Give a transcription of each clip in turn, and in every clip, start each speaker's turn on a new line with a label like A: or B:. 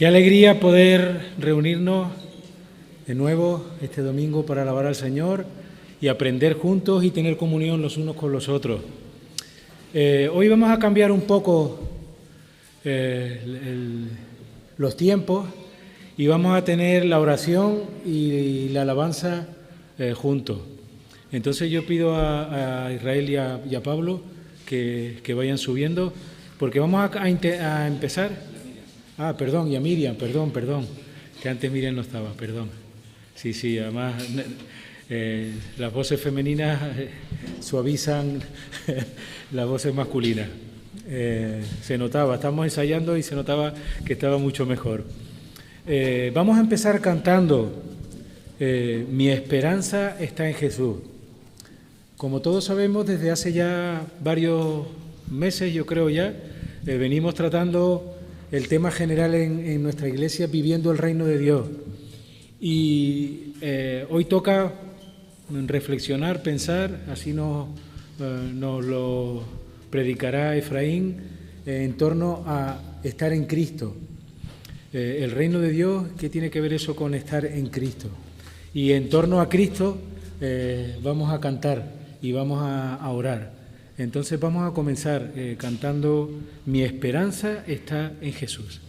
A: Qué alegría poder reunirnos de nuevo este domingo para alabar al Señor y aprender juntos y tener comunión los unos con los otros. Hoy vamos a cambiar un poco los tiempos y vamos a tener la oración y la alabanza juntos. Entonces yo pido a Israel y a Pablo que vayan subiendo, porque vamos a empezar. Perdón, y a Miriam, perdón, que antes Miriam no estaba, perdón. Sí, además las voces femeninas suavizan las voces masculinas. Se notaba, estamos ensayando y se notaba que estaba mucho mejor. Vamos a empezar cantando Mi esperanza está en Jesús. Como todos sabemos, desde hace ya varios meses, yo creo ya, venimos tratando el tema general en nuestra iglesia, viviendo el reino de Dios. Y hoy toca reflexionar, pensar, así nos lo predicará Efraín, en torno a estar en Cristo. El reino de Dios, ¿qué tiene que ver eso con estar en Cristo? Y en torno a Cristo vamos a cantar y vamos a orar. Entonces vamos a comenzar cantando Mi esperanza está en Jesús.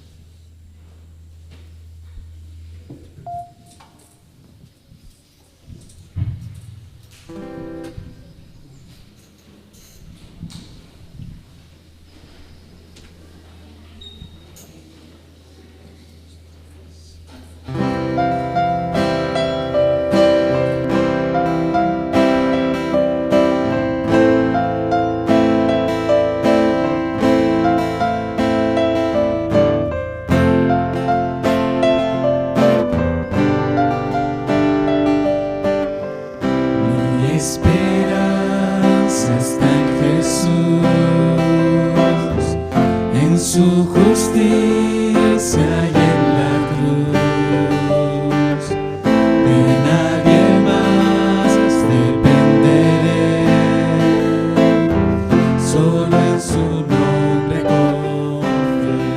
B: Su justicia y en la cruz, de nadie más dependeré, solo en su nombre confiaré.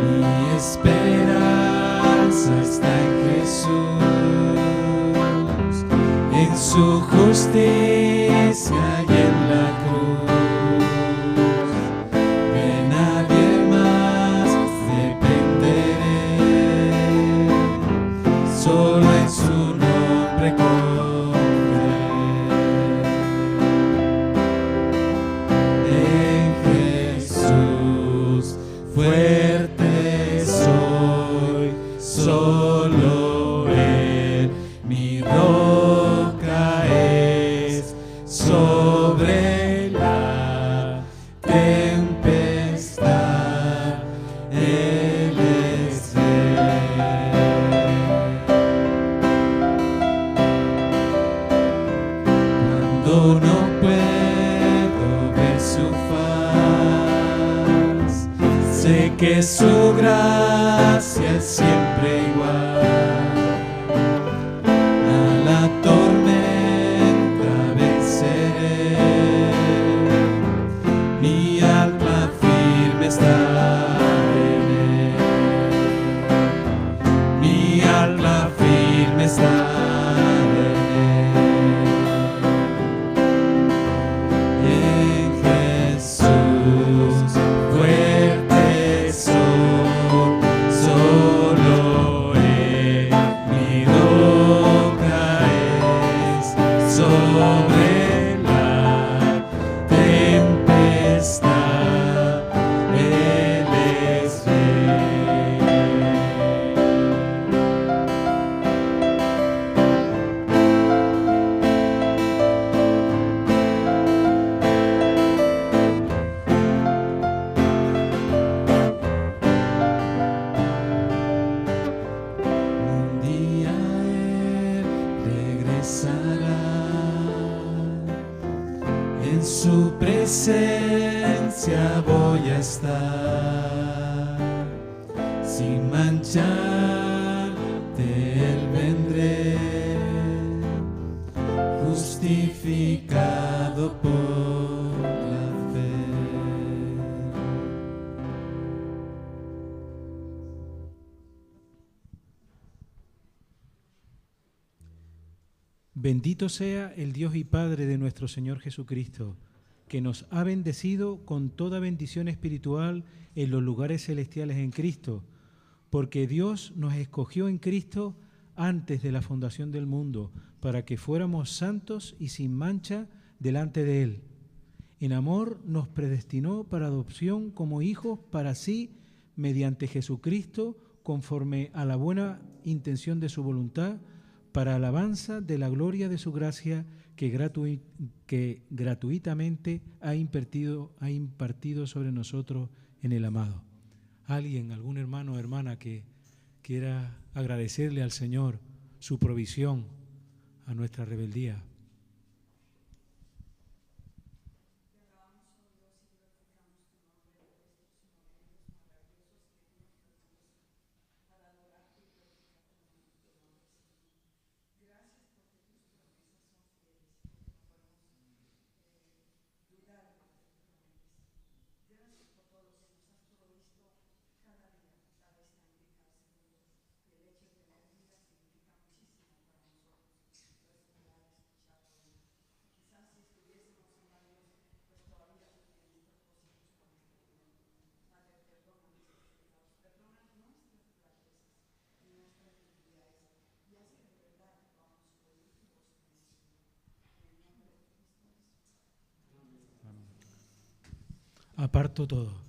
B: Mi esperanza está en Jesús, en su justicia y en la cruz, de nadie más dependeré, solo en su nombre confiaré. En Jesús fuerte soy, solo Él mi roca es. Sobre la tempestad, Él es Rey. Cuando no puedo ver su faz, sé que su gracia es siempre igual. A la tormenta mi alma firme está en Él. Mi alma firme está en Él. En Jesús fuerte soy, solo Él mi roca es. Sobre la tempestad, Él es Rey. Un día Él regresará, en su presencia voy a estar, sin manchar de Él vendré, justificado por la fe.
A: Bendito sea el Dios y Padre de nuestro Señor Jesucristo, que nos ha bendecido con toda bendición espiritual en los lugares celestiales en Cristo, porque Dios nos escogió en Cristo antes de la fundación del mundo, para que fuéramos santos y sin mancha delante de Él. En amor nos predestinó para adopción como hijos para sí, mediante Jesucristo, conforme a la buena intención de su voluntad, para alabanza de la gloria de su gracia que gratuitamente ha impartido sobre nosotros en el amado. ¿Alguien, algún hermano o hermana que quiera agradecerle al Señor su provisión a nuestra rebeldía? Aparto todo.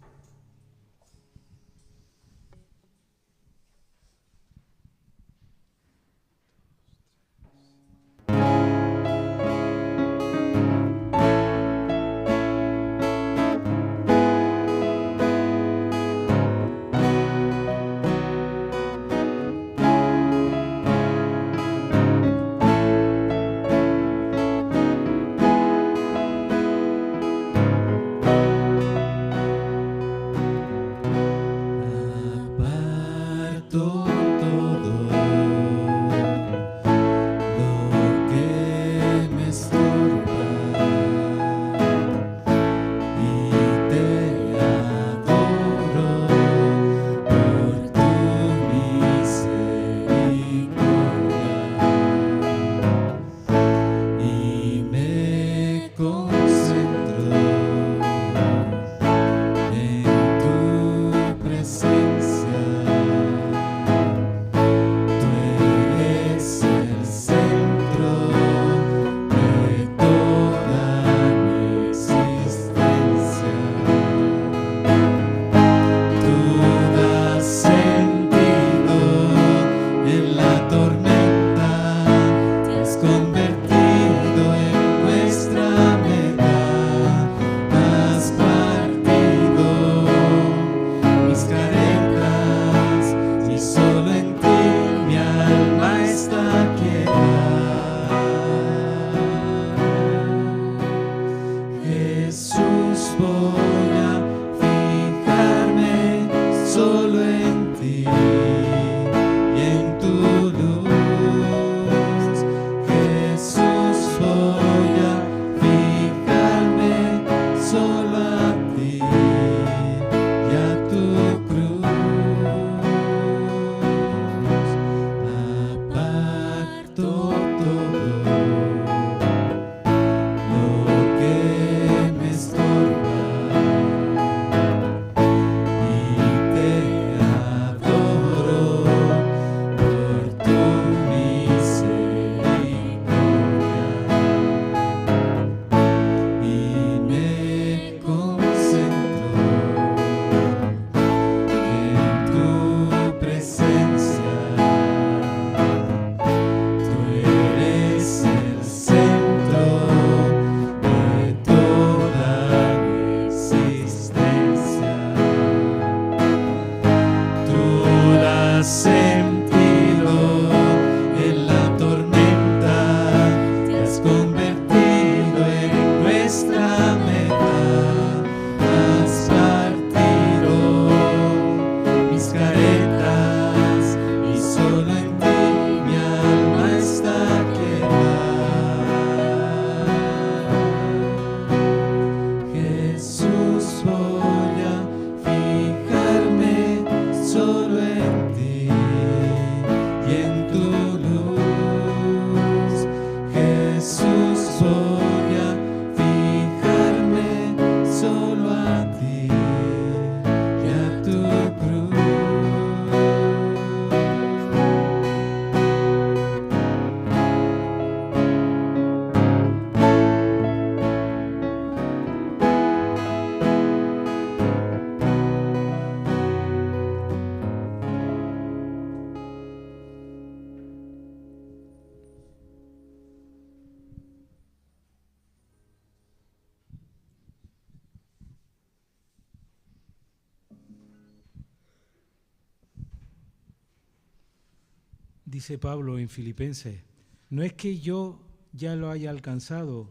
A: dice Pablo en Filipenses, no es que yo ya lo haya alcanzado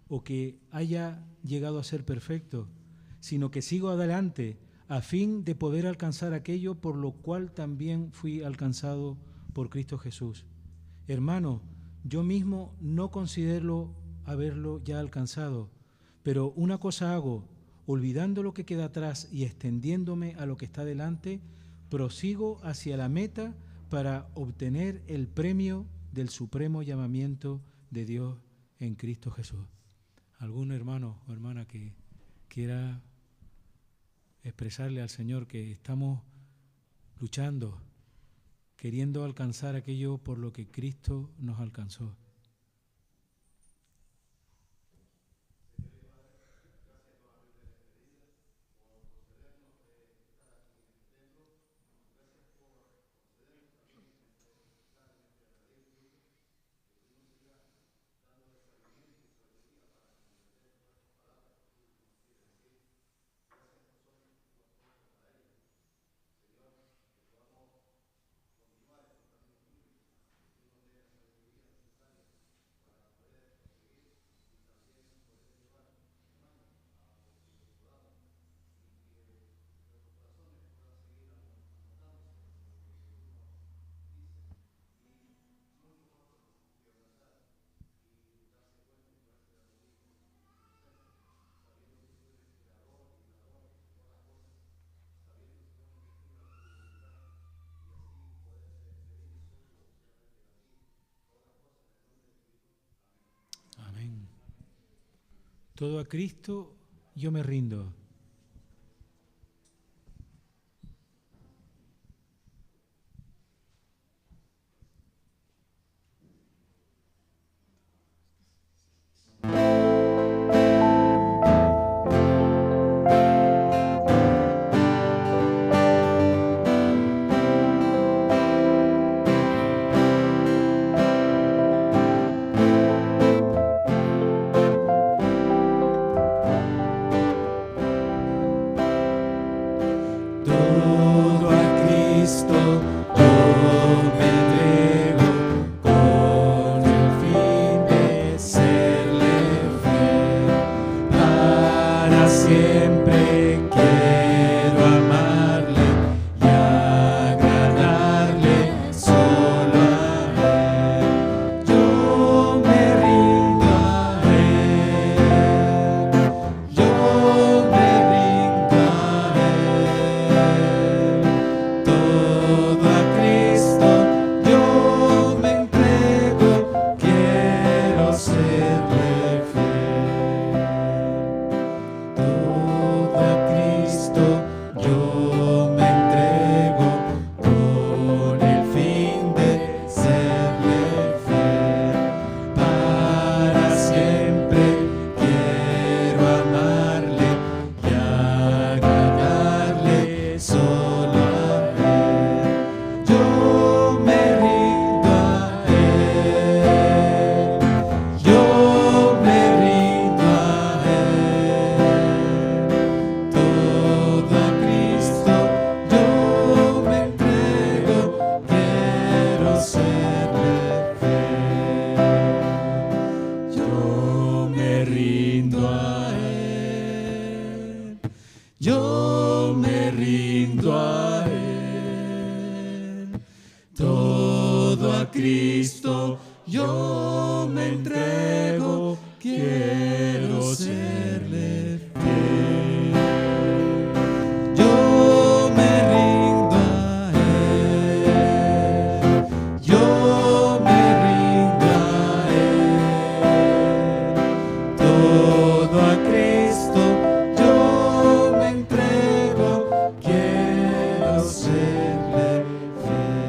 A: o que haya llegado a ser perfecto, sino que sigo adelante a fin de poder alcanzar aquello por lo cual también fui alcanzado por Cristo Jesús. Hermano, yo mismo no considero haberlo ya alcanzado, pero una cosa hago, olvidando lo que queda atrás y extendiéndome a lo que está delante, prosigo hacia la meta para obtener el premio del supremo llamamiento de Dios en Cristo Jesús. ¿Algún hermano o hermana que quiera expresarle al Señor que estamos luchando, queriendo alcanzar aquello por lo que Cristo nos alcanzó? Amén. Todo a Cristo yo me rindo.
B: Todo a Cristo yo me entrego con el fin de serle fiel. Para siempre quiero amarle y agradarle solo a Él. Yo me rindo a Él. Yo me rindo a Él. Todo a Cristo yo me entrego, quiero serle fiel. Todo a Cristo yo me entrego con el fin de serle fiel. Para siempre quiero amarle y agradarle solo a Él. Yo me rindo a Él. Yo me rindo a Él. Todo a Cristo yo me entrego, quiero serle fiel. Yo me rindo a Él. Yo me rindo a Él. Todo a Cristo yo me entrego, quiero serle fiel. Yo me rindo a Él. Yo me rindo a Él. Todo a Cristo yo me entrego, quiero serle fiel.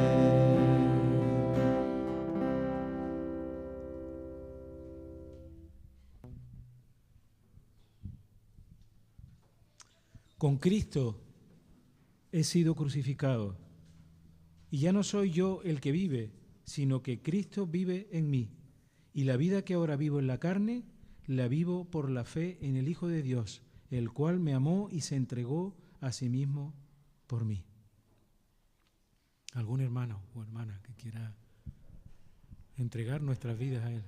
A: Con Cristo he sido crucificado, y ya no soy yo el que vive, sino que Cristo vive en mí. Y la vida que ahora vivo en la carne, la vivo por la fe en el Hijo de Dios, el cual me amó y se entregó a sí mismo por mí. ¿Algún hermano o hermana que quiera entregar nuestras vidas a Él.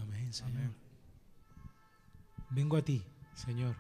A: Amén, Señor. Amén. Vengo a ti, Señor.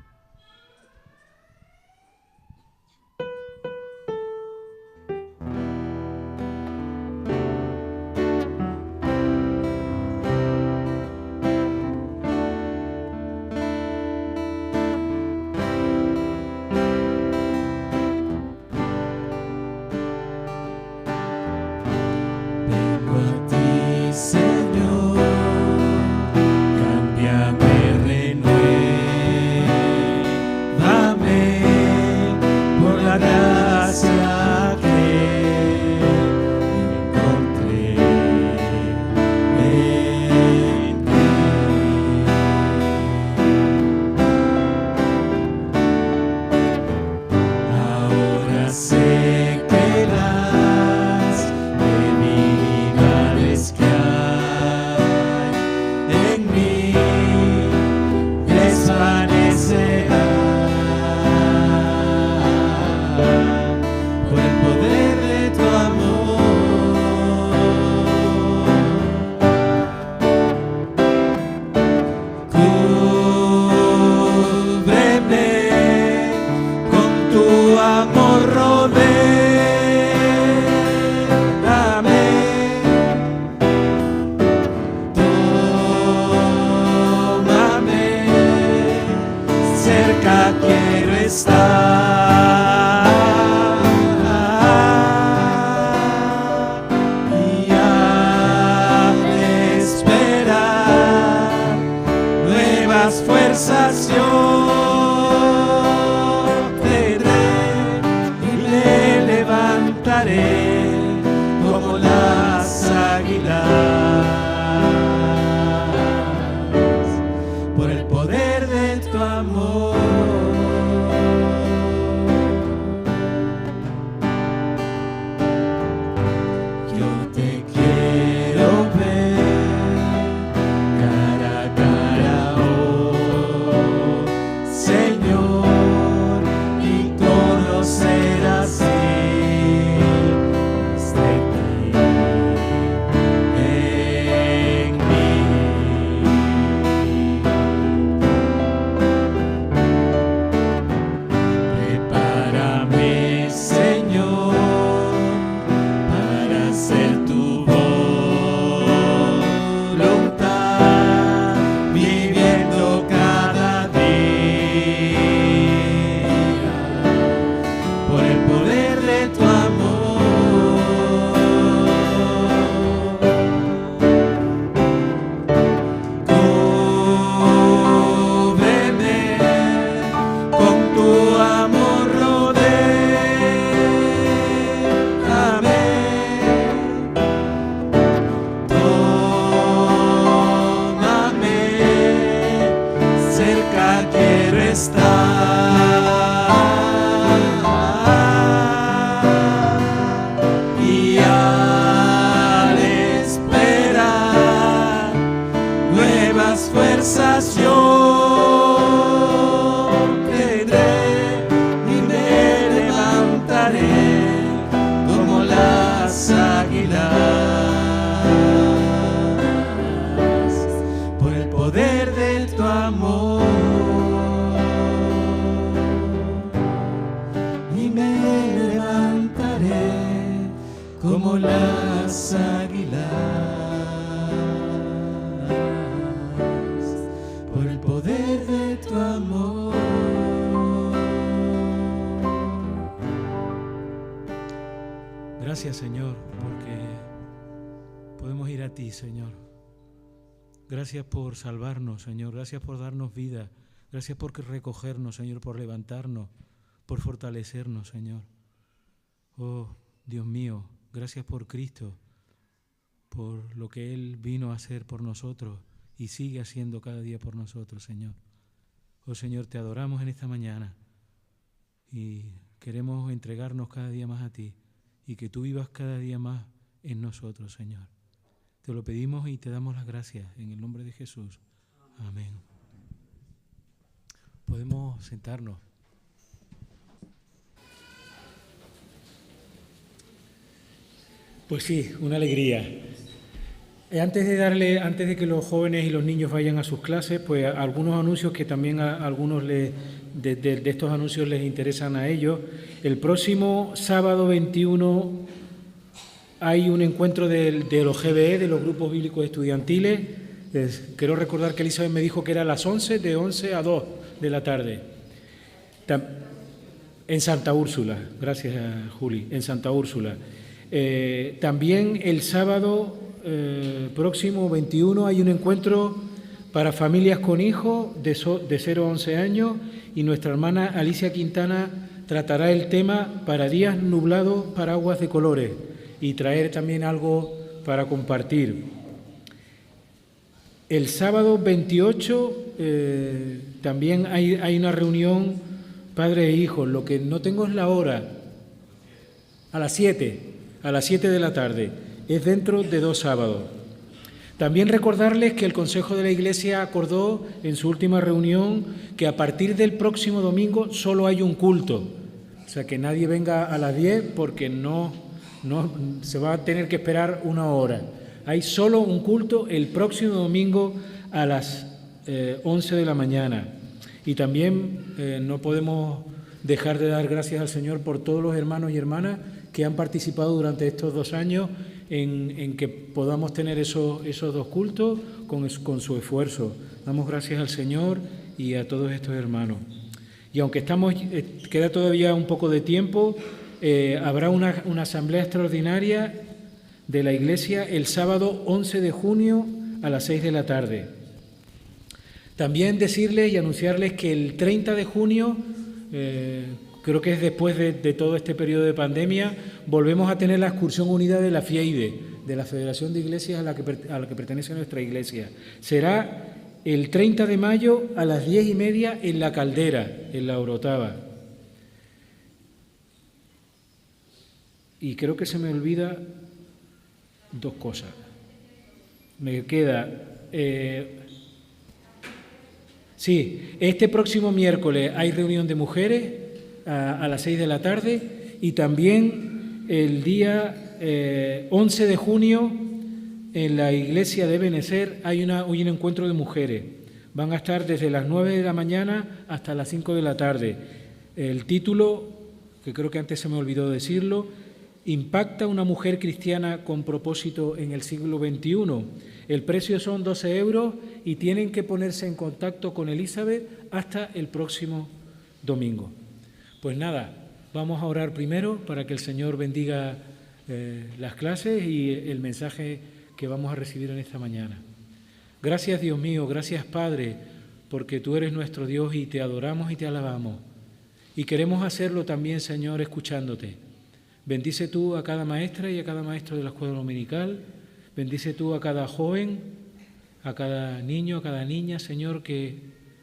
B: poder de tu amor. Y me levantaré como las águilas por el poder de tu amor.
A: Gracias, Señor, porque podemos ir a ti, Señor. Gracias por salvarnos, Señor. Gracias por darnos vida. Gracias por recogernos, Señor, por levantarnos, por fortalecernos, Señor. Oh, Dios mío, gracias por Cristo, por lo que Él vino a hacer por nosotros y sigue haciendo cada día por nosotros, Señor. Oh, Señor, te adoramos en esta mañana y queremos entregarnos cada día más a ti y que tú vivas cada día más en nosotros, Señor. Te lo pedimos y te damos las gracias en el nombre de Jesús. Amén. Podemos sentarnos. Pues sí, una alegría. Antes de que los jóvenes y los niños vayan a sus clases, pues algunos anuncios que también a algunos de estos anuncios les interesan a ellos. El próximo sábado 21 hay un encuentro de los GBE, de los grupos bíblicos estudiantiles. Quiero recordar que Elizabeth me dijo que era a las 11, de 11 a 2 de la tarde. En Santa Úrsula, gracias Juli, en Santa Úrsula. También el sábado próximo 21 hay un encuentro para familias con hijos de 0 a 11 años y nuestra hermana Alicia Quintana tratará el tema para días nublados, paraguas de colores, y traer también algo para compartir. El sábado 28 también hay una reunión padres e hijos. Lo que no tengo es la hora. A las 7 de la tarde. Es dentro de 2 sábados. También recordarles que el Consejo de la Iglesia acordó en su última reunión que a partir del próximo domingo solo hay un culto. O sea, que nadie venga a las 10 porque no se va a tener que esperar 1 hora. Hay solo un culto el próximo domingo a las 11 de la mañana. Y también no podemos dejar de dar gracias al Señor por todos los hermanos y hermanas que han participado durante estos 2 años en que podamos tener esos 2 cultos con su esfuerzo. Damos gracias al Señor y a todos estos hermanos. Y aunque queda todavía un poco de tiempo, habrá una asamblea extraordinaria de la Iglesia el sábado 11 de junio a las 6 de la tarde. También decirles y anunciarles que el 30 de junio, creo que es después de todo este periodo de pandemia, volvemos a tener la excursión unida de la FIEIDE, de la Federación de Iglesias a la que pertenece nuestra iglesia. Será el 30 de mayo a las 10:30 en La Caldera, en La Orotava. Y creo que se me olvida 2 cosas. Me queda... Sí, este próximo miércoles hay reunión de mujeres a las 6 de la tarde y también el día 11 de junio en la iglesia de Benecer hay un encuentro de mujeres. Van a estar desde las 9 de la mañana hasta las 5 de la tarde. El título, que creo que antes se me olvidó decirlo, ¿impacta una mujer cristiana con propósito en el siglo XXI? El precio son 12 euros y tienen que ponerse en contacto con Elizabeth hasta el próximo domingo. Pues nada, vamos a orar primero para que el Señor bendiga las clases y el mensaje que vamos a recibir en esta mañana. Gracias, Dios mío, gracias, Padre, porque tú eres nuestro Dios y te adoramos y te alabamos. Y queremos hacerlo también, Señor, escuchándote. Bendice tú a cada maestra y a cada maestro de la escuela dominical. Bendice tú a cada joven, a cada niño, a cada niña, Señor, que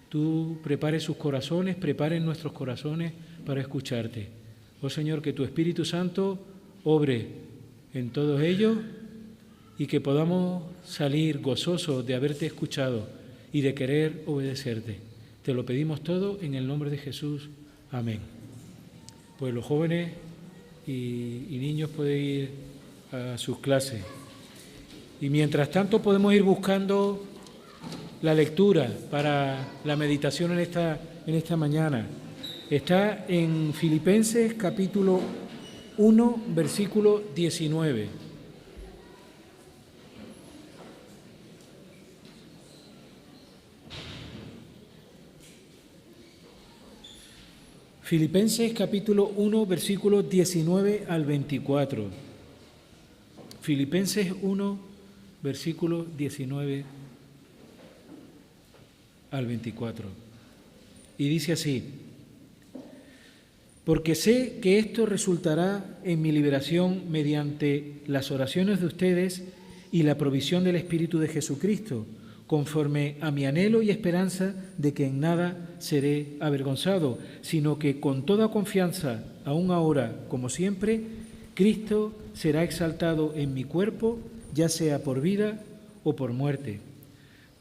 A: tú prepares sus corazones, prepares nuestros corazones para escucharte. Oh Señor, que tu Espíritu Santo obre en todos ellos y que podamos salir gozosos de haberte escuchado y de querer obedecerte. Te lo pedimos todo en el nombre de Jesús. Amén. Pues los jóvenes y niños pueden ir a sus clases. Y mientras tanto podemos ir buscando la lectura para la meditación en esta mañana está en Filipenses capítulo 1, versículo 19. Filipenses capítulo 1, versículos 19 al 24. Filipenses 1, versículo 19 al 24. Y dice así: porque sé que esto resultará en mi liberación mediante las oraciones de ustedes y la provisión del Espíritu de Jesucristo, conforme a mi anhelo y esperanza de que en nada seré avergonzado, sino que con toda confianza, aún ahora como siempre, Cristo será exaltado en mi cuerpo, ya sea por vida o por muerte.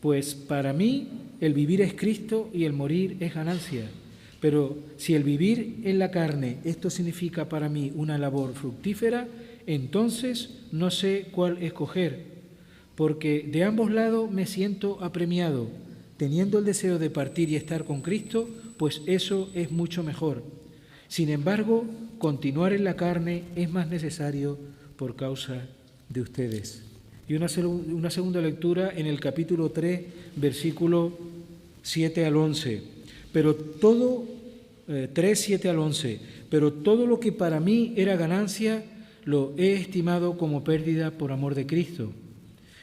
A: Pues para mí el vivir es Cristo y el morir es ganancia. Pero si el vivir en la carne, esto significa para mí una labor fructífera, entonces no sé cuál escoger, porque de ambos lados me siento apremiado, teniendo el deseo de partir y estar con Cristo, pues eso es mucho mejor. Sin embargo, continuar en la carne es más necesario por causa de ustedes. Y una segunda lectura en el capítulo 3, versículo 7 al 11. Pero todo, 3, 7 al 11, pero todo lo que para mí era ganancia, lo he estimado como pérdida por amor de Cristo.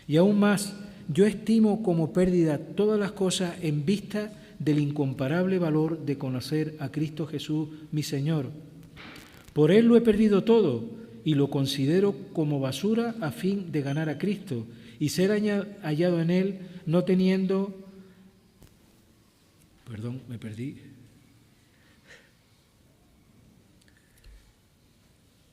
A: Y aún más, yo estimo como pérdida todas las cosas en vista del incomparable valor de conocer a Cristo Jesús, mi Señor. Por Él lo he perdido todo y lo considero como basura a fin de ganar a Cristo y ser hallado en Él, no teniendo... Perdón, me perdí.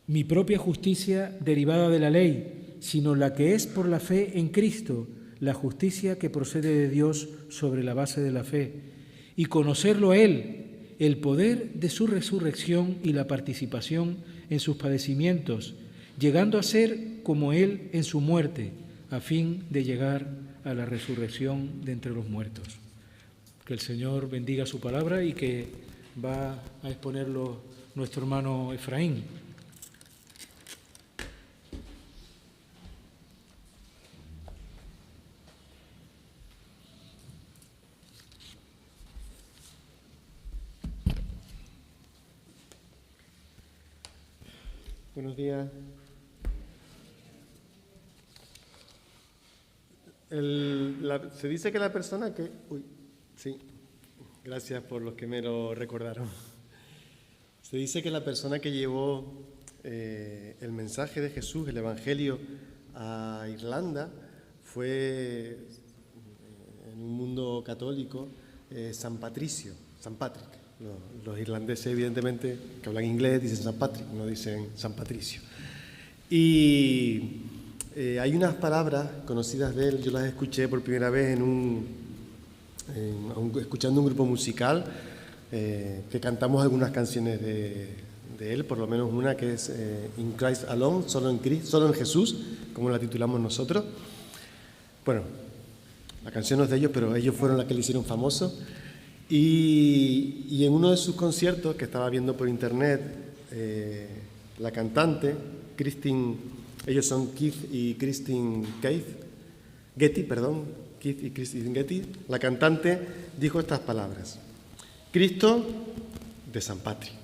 A: Mi propia justicia derivada de la ley, sino la que es por la fe en Cristo, la justicia que procede de Dios sobre la base de la fe, y conocerlo a Él, el poder de su resurrección y la participación en sus padecimientos, llegando a ser como Él en su muerte, a fin de llegar a la resurrección de entre los muertos. Que el Señor bendiga su palabra y que va a exponerlo nuestro hermano Efraín.
C: Buenos días. Se dice que la persona que... sí, gracias por los que me lo recordaron. Se dice que la persona que llevó el mensaje de Jesús, el Evangelio, a Irlanda fue, en un mundo católico, San Patricio, San Patrick. Los irlandeses, evidentemente, que hablan inglés, dicen San Patrick, no dicen San Patricio. Y hay unas palabras conocidas de él, yo las escuché por primera vez escuchando un grupo musical, que cantamos algunas canciones de él, por lo menos una que es In Christ Alone, solo en Jesús, como la titulamos nosotros. Bueno, la canción no es de ellos, pero ellos fueron las que le hicieron famoso. Y en uno de sus conciertos, que estaba viendo por internet, la cantante, ellos son Keith y Christine Getty, la cantante dijo estas palabras: Cristo de San Patrick,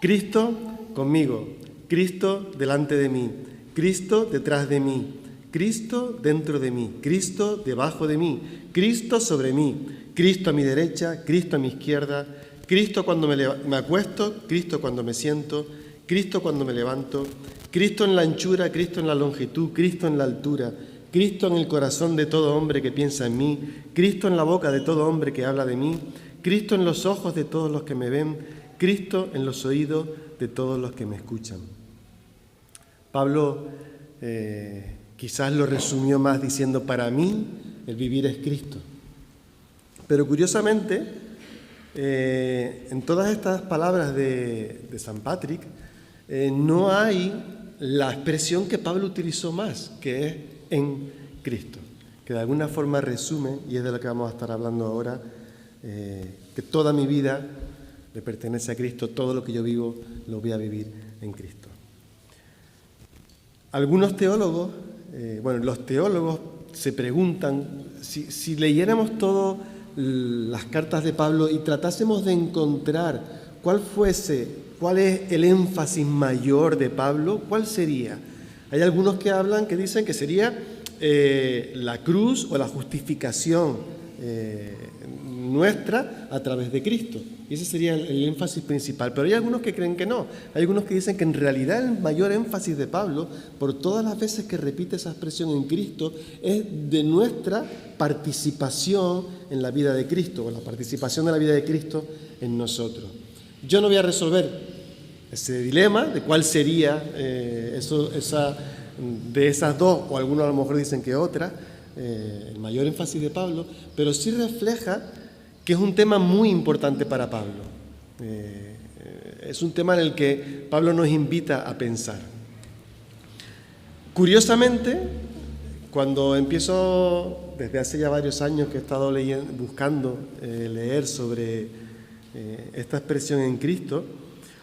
C: Cristo conmigo, Cristo delante de mí, Cristo detrás de mí, Cristo dentro de mí, Cristo debajo de mí, Cristo sobre mí, Cristo a mi derecha, Cristo a mi izquierda, Cristo cuando me acuesto, Cristo cuando me siento, Cristo cuando me levanto, Cristo en la anchura, Cristo en la longitud, Cristo en la altura, Cristo en el corazón de todo hombre que piensa en mí, Cristo en la boca de todo hombre que habla de mí, Cristo en los ojos de todos los que me ven, Cristo en los oídos de todos los que me escuchan. Pablo quizás lo resumió más diciendo: para mí el vivir es Cristo. Pero curiosamente, en todas estas palabras de San Patrick, no hay la expresión que Pablo utilizó más, que es en Cristo. que de alguna forma resume, y es de lo que vamos a estar hablando ahora, que toda mi vida le pertenece a Cristo, todo lo que yo vivo lo voy a vivir en Cristo. Algunos teólogos, los teólogos se preguntan, si leyéramos todas las cartas de Pablo y tratásemos de encontrar cuál es el énfasis mayor de Pablo, ¿cuál sería? Hay algunos que dicen que sería la cruz o la justificación nuestra a través de Cristo. Y ese sería el énfasis principal. Pero hay algunos que creen que no. Hay algunos que dicen que en realidad el mayor énfasis de Pablo, por todas las veces que repite esa expresión en Cristo, es de nuestra participación en la vida de Cristo, o la participación de la vida de Cristo en nosotros. Yo no voy a resolver ese dilema de cuál sería de esas dos, o algunos a lo mejor dicen que otra, el mayor énfasis de Pablo, pero sí refleja que es un tema muy importante para Pablo. Es un tema en el que Pablo nos invita a pensar. Curiosamente, cuando empiezo, desde hace ya varios años que he estado buscando leer sobre esta expresión en Cristo,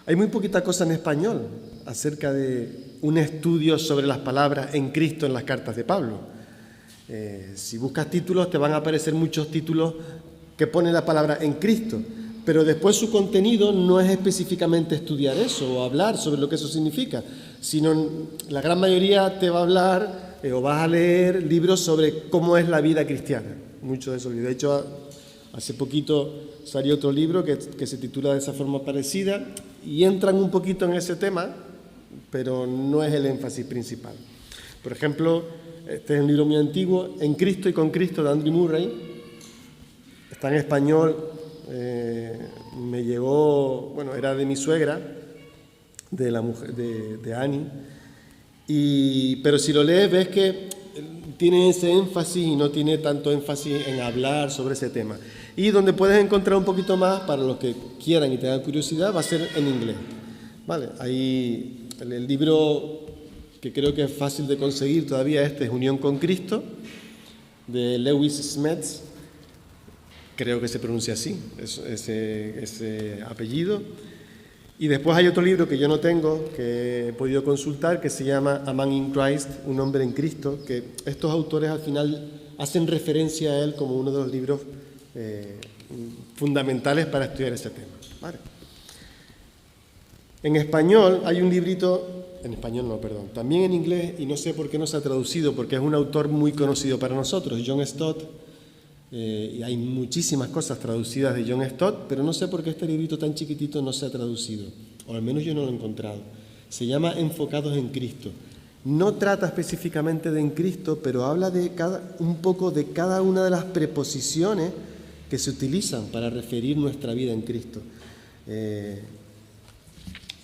C: hay muy poquita cosa en español acerca de un estudio sobre las palabras en Cristo en las cartas de Pablo. Si buscas títulos, te van a aparecer muchos títulos que ponen la palabra en Cristo, pero después su contenido no es específicamente estudiar eso o hablar sobre lo que eso significa, sino la gran mayoría te va a hablar o vas a leer libros sobre cómo es la vida cristiana. Muchos de esos libros. De hecho, hace poquito salió otro libro que se titula de esa forma parecida y entran un poquito en ese tema, pero no es el énfasis principal. Por ejemplo, este es un libro muy antiguo, En Cristo y con Cristo, de Andrew Murray. Está en español, me llegó, era de mi suegra, de la mujer, de Annie, pero si lo lees ves que tiene ese énfasis y no tiene tanto énfasis en hablar sobre ese tema. Y donde puedes encontrar un poquito más, para los que quieran y tengan curiosidad, va a ser en inglés. Vale, ahí el libro que creo que es fácil de conseguir todavía, es Unión con Cristo, de Lewis Smetz. Creo que se pronuncia así, ese apellido. Y después hay otro libro que yo no tengo, que he podido consultar, que se llama A Man in Christ, un hombre en Cristo, que estos autores al final hacen referencia a él como uno de los libros fundamentales para estudiar ese tema. ¿Vale? En español hay un librito, también en inglés, y no sé por qué no se ha traducido, porque es un autor muy conocido para nosotros, John Stott. Y hay muchísimas cosas traducidas de John Stott, pero no sé por qué este librito tan chiquitito no se ha traducido, o al menos yo no lo he encontrado. Se llama Enfocados en Cristo. No trata específicamente de en Cristo, pero habla un poco de cada una de las preposiciones que se utilizan para referir nuestra vida en Cristo.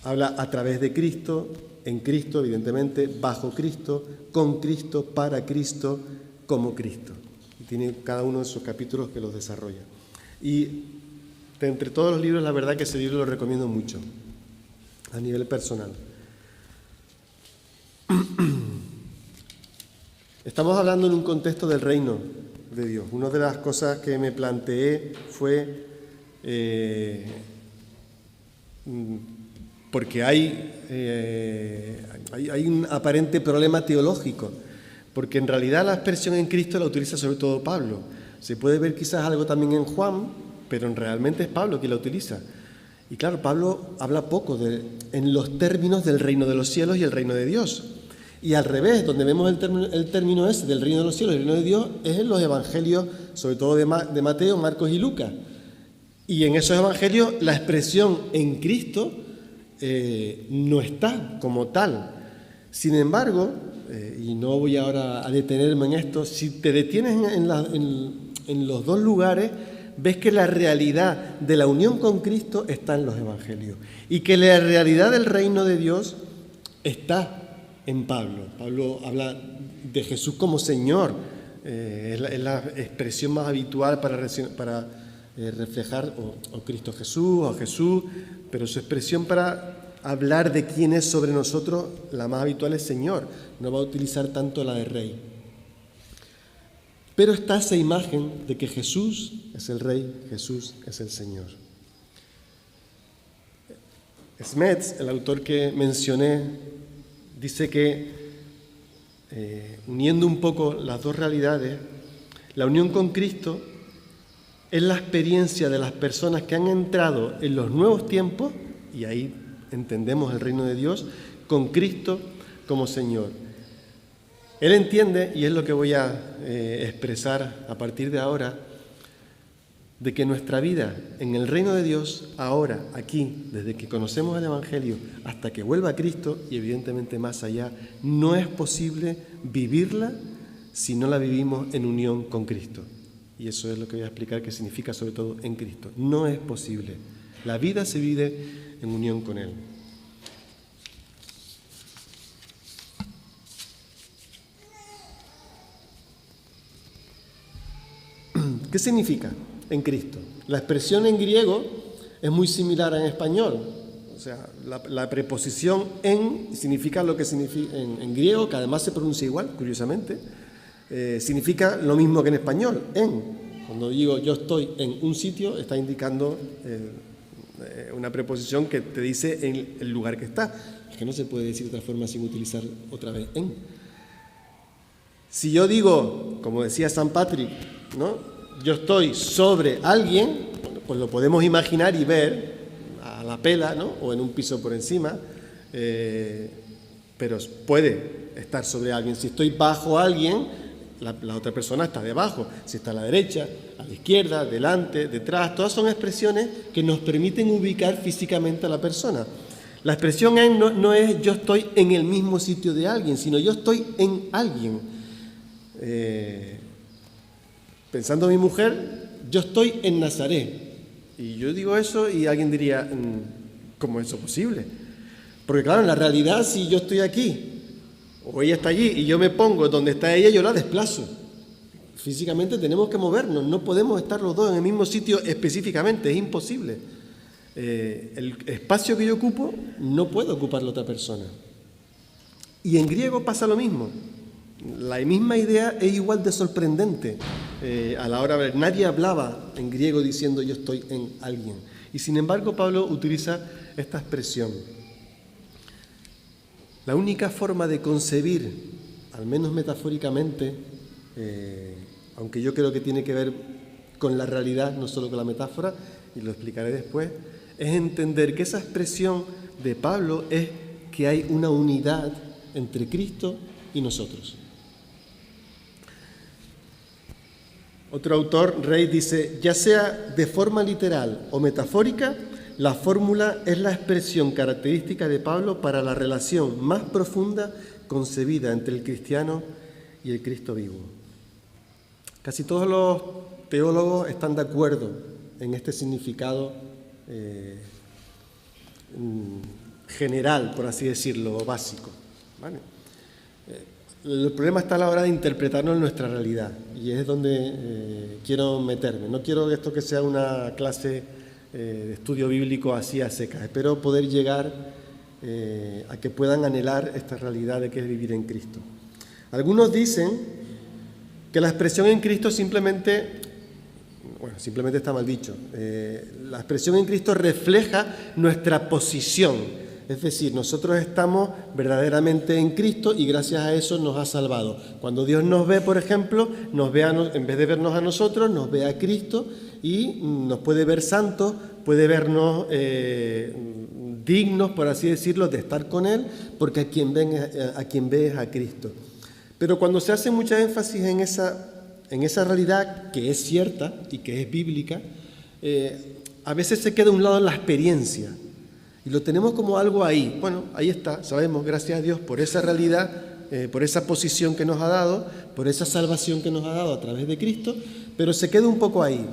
C: Habla a través de Cristo, en Cristo, evidentemente, bajo Cristo, con Cristo, para Cristo, como Cristo. Tiene cada uno de sus capítulos que los desarrolla. Y de entre todos los libros, la verdad que ese libro lo recomiendo mucho, a nivel personal. Estamos hablando en un contexto del reino de Dios. Una de las cosas que me planteé fue, porque hay un aparente problema teológico, porque en realidad la expresión en Cristo la utiliza sobre todo Pablo. Se puede ver quizás algo también en Juan, pero realmente es Pablo quien la utiliza. Y claro, Pablo habla poco en los términos del reino de los cielos y el reino de Dios. Y al revés, donde vemos el término ese del reino de los cielos y el reino de Dios, es en los evangelios, sobre todo de Mateo, Marcos y Lucas. Y en esos evangelios la expresión en Cristo no está como tal. Sin embargo, y no voy ahora a detenerme en esto, si te detienes en los dos lugares, ves que la realidad de la unión con Cristo está en los evangelios y que la realidad del reino de Dios está en Pablo. Pablo habla de Jesús como Señor, es la expresión más habitual para reflejar o Cristo Jesús o Jesús, pero su expresión para hablar de quién es sobre nosotros, la más habitual es Señor, no va a utilizar tanto la de Rey. Pero está esa imagen de que Jesús es el Rey, Jesús es el Señor. Smets, el autor que mencioné, dice que, uniendo un poco las dos realidades, la unión con Cristo es la experiencia de las personas que han entrado en los nuevos tiempos, y ahí entendemos el reino de Dios, con Cristo como Señor. Él entiende, y es lo que voy a expresar a partir de ahora, de que nuestra vida en el reino de Dios, ahora, aquí, desde que conocemos el Evangelio hasta que vuelva Cristo, y evidentemente más allá, no es posible vivirla si no la vivimos en unión con Cristo. Y eso es lo que voy a explicar qué significa sobre todo en Cristo. No es posible. La vida se vive en unión con Él. ¿Qué significa en Cristo? La expresión en griego es muy similar en español. O sea, la preposición en significa lo que significa en griego, que además se pronuncia igual, curiosamente, significa lo mismo que en español, en. Cuando digo yo estoy en un sitio, está indicando una preposición que te dice en el lugar que está. Es que no se puede decir de otra forma sin utilizar otra vez en. Si yo digo, como decía San Patrick, ¿no?, yo estoy sobre alguien, pues lo podemos imaginar y ver a la pela, ¿no?, o en un piso por encima, pero puede estar sobre alguien. Si estoy bajo alguien, la otra persona está debajo. Si está a la derecha, a la izquierda, delante, detrás, todas son expresiones que nos permiten ubicar físicamente a la persona. La expresión en no es yo estoy en el mismo sitio de alguien, sino yo estoy en alguien. Pensando en mi mujer, yo estoy en Nazaret. Y yo digo eso y alguien diría, ¿cómo es eso posible? Porque claro, en la realidad, si yo estoy aquí o ella está allí y yo me pongo donde está ella, yo la desplazo. Físicamente tenemos que movernos, no podemos estar los dos en el mismo sitio específicamente, es imposible. El espacio que yo ocupo no puede ocupar la otra persona. Y en griego pasa lo mismo. La misma idea es igual de sorprendente a la hora de ver. Nadie hablaba en griego diciendo yo estoy en alguien. Y sin embargo Pablo utiliza esta expresión. La única forma de concebir, al menos metafóricamente, aunque yo creo que tiene que ver con la realidad, no solo con la metáfora, y lo explicaré después, es entender que esa expresión de Pablo es que hay una unidad entre Cristo y nosotros. Otro autor, Rey, dice, ya sea de forma literal o metafórica, la fórmula es la expresión característica de Pablo para la relación más profunda concebida entre el cristiano y el Cristo vivo. Casi todos los teólogos están de acuerdo en este significado general, por así decirlo, básico, ¿vale? El problema está a la hora de interpretarlo en nuestra realidad, y es donde quiero meterme. No quiero esto que sea una clase de estudio bíblico así a secas. Espero poder llegar a que puedan anhelar esta realidad de que es vivir en Cristo. Algunos dicen que la expresión en Cristo simplemente está mal dicho. La expresión en Cristo refleja nuestra posición. Es decir, nosotros estamos verdaderamente en Cristo y gracias a eso nos ha salvado. Cuando Dios nos ve, por ejemplo, en vez de vernos a nosotros, nos ve a Cristo y nos puede ver santos, puede vernos dignos, por así decirlo, de estar con Él, porque a quien ve es a Cristo. Pero cuando se hace mucha énfasis en esa realidad que es cierta y que es bíblica, a veces se queda a un lado la experiencia. Y lo tenemos como algo ahí. Bueno, ahí está, sabemos, gracias a Dios, por esa realidad, por esa posición que nos ha dado, por esa salvación que nos ha dado a través de Cristo, pero se queda un poco ahí.